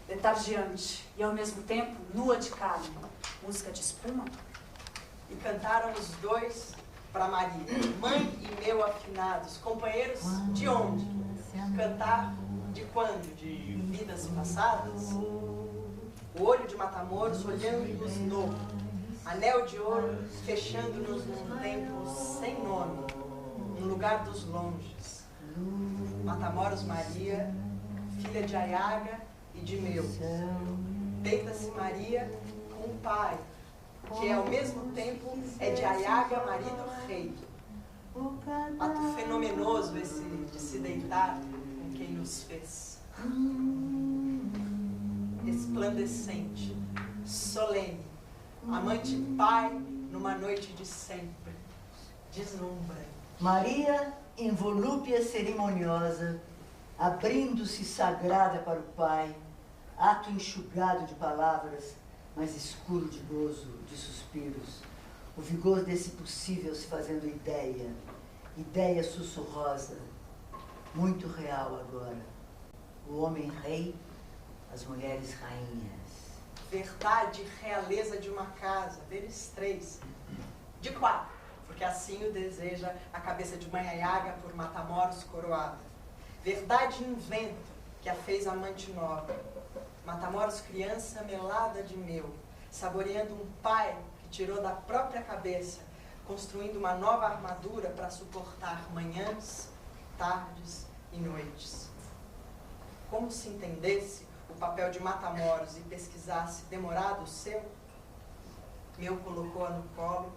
Letargiante e ao mesmo tempo nua de carne. Música de espuma. E cantaram os dois para Maria, mãe e meu afinados, companheiros de onde? Cantar de quando? De vidas passadas? O olho de Matamoros olhando-nos novo, anel de ouro fechando-nos num tempo sem nome, no lugar dos longes. Matamoros Maria, filha de Ayaga e de meu. Deita-se Maria com o pai, que ao mesmo tempo é de Ayaga, marido rei. Ato fenomenoso esse de se deitar com quem nos fez. Resplandecente, solene, amante pai numa noite de sempre, deslumbrante. Maria, em volúpia cerimoniosa, abrindo-se sagrada para o Pai, ato enxugado de palavras, mas escuro de gozo, de suspiros, o vigor desse possível se fazendo ideia, ideia sussurrosa, muito real agora. O homem rei, as mulheres rainhas. Verdade e realeza de uma casa, deles três, de 4, porque assim o deseja a cabeça de mãe Ayaga por Matamoros coroada. Verdade e invento, que a fez amante nova. Matamoros criança melada de meu, saboreando um pai que tirou da própria cabeça, construindo uma nova armadura para suportar manhãs, tardes e noites. Como não se entendesse o papel de Matamoros e pesquisasse demorado o seu, Meu colocou-a no colo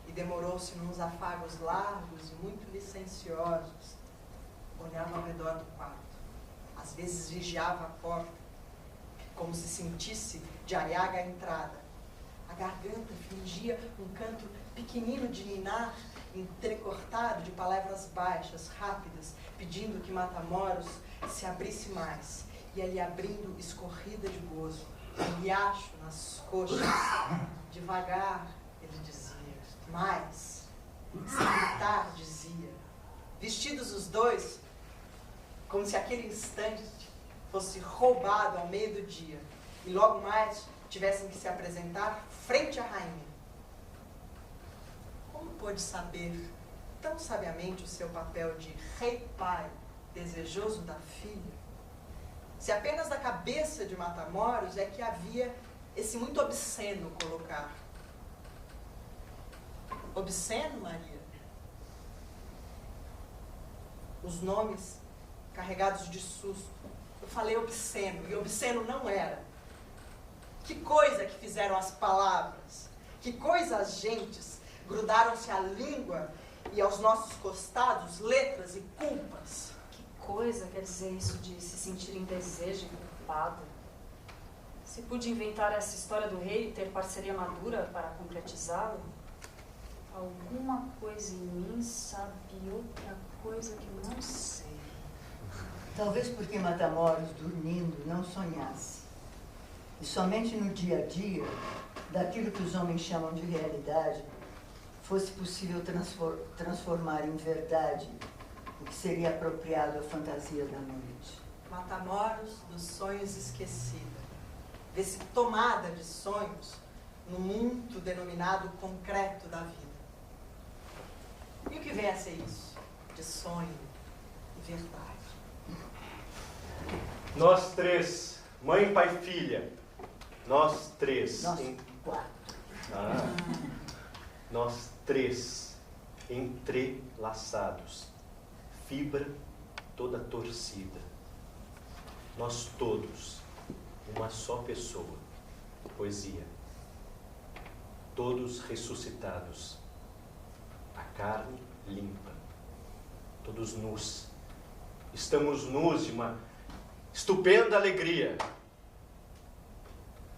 e demorou-se nos afagos largos e muito licenciosos. Olhava ao redor do quarto. Às vezes vigiava a porta, como se sentisse de Ariaga a entrada. A garganta fingia um canto pequenino de ninar, entrecortado de palavras baixas, rápidas, pedindo que Matamoros se abrisse mais. E ali abrindo escorrida de gozo, um riacho nas coxas. Devagar, ele dizia, mais. Sem gritar, dizia. Vestidos os dois, como se aquele instante fosse roubado ao meio do dia e logo mais tivessem que se apresentar frente à rainha. Como pôde saber tão sabiamente o seu papel de rei-pai desejoso da filha, se apenas da cabeça de Matamoros é que havia esse muito obsceno colocar? Obsceno, Maria? Os nomes carregados de susto. Eu falei obsceno, e obsceno não era. Que coisa que fizeram as palavras, que coisa as gentes grudaram-se à língua e aos nossos costados letras e culpas. Que coisa quer dizer isso de se sentir em desejo e culpado? Se pude inventar essa história do rei e ter parceria madura para concretizá-lo, alguma coisa em mim sabe outra coisa que eu não sei. Talvez porque Matamoros, dormindo, não sonhasse. E somente no dia a dia, daquilo que os homens chamam de realidade, fosse possível transformar em verdade o que seria apropriado à fantasia da noite. Matamoros dos sonhos esquecida. Vê-se tomada de sonhos no mundo denominado concreto da vida. E o que vem a ser isso? De sonho e verdade. Nós três, mãe, pai e filha, nós três. Nós quatro. Nós três, entrelaçados, fibra toda torcida. Nós todos, uma só pessoa, poesia. Todos ressuscitados, a carne limpa, todos nus. Estamos nus de uma estupenda alegria.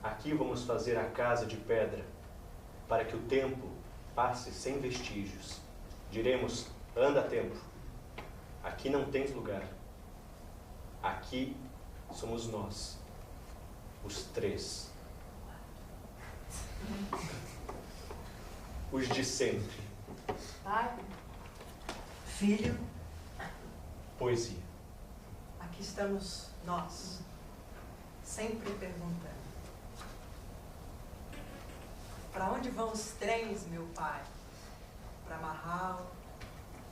Aqui vamos fazer a casa de pedra, para que o tempo passe sem vestígios. Diremos, anda tempo, aqui não tens lugar. Aqui somos nós, os três. Os de sempre. Pai, Filho, Poesia. Aqui estamos nós, sempre perguntando. Para onde vão os trens, meu pai? Para Marral,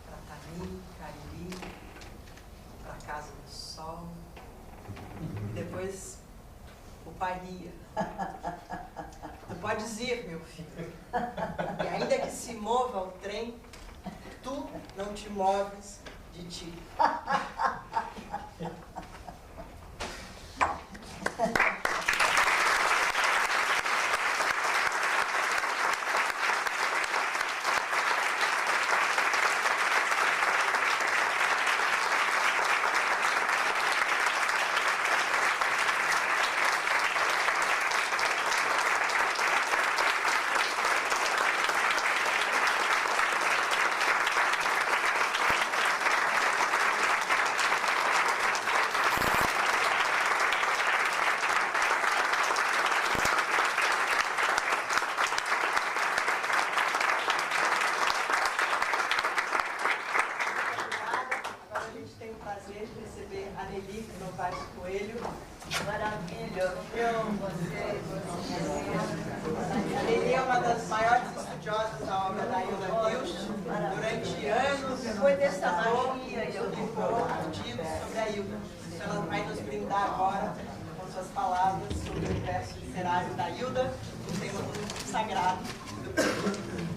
para Tani, Cariri, para Casa do Sol. E depois o pai ria. Tu podes ir, meu filho. E ainda que se mova o trem, tu não te moves de ti. Agora, com suas palavras sobre o universo literário da Hilda, um tema muito sagrado.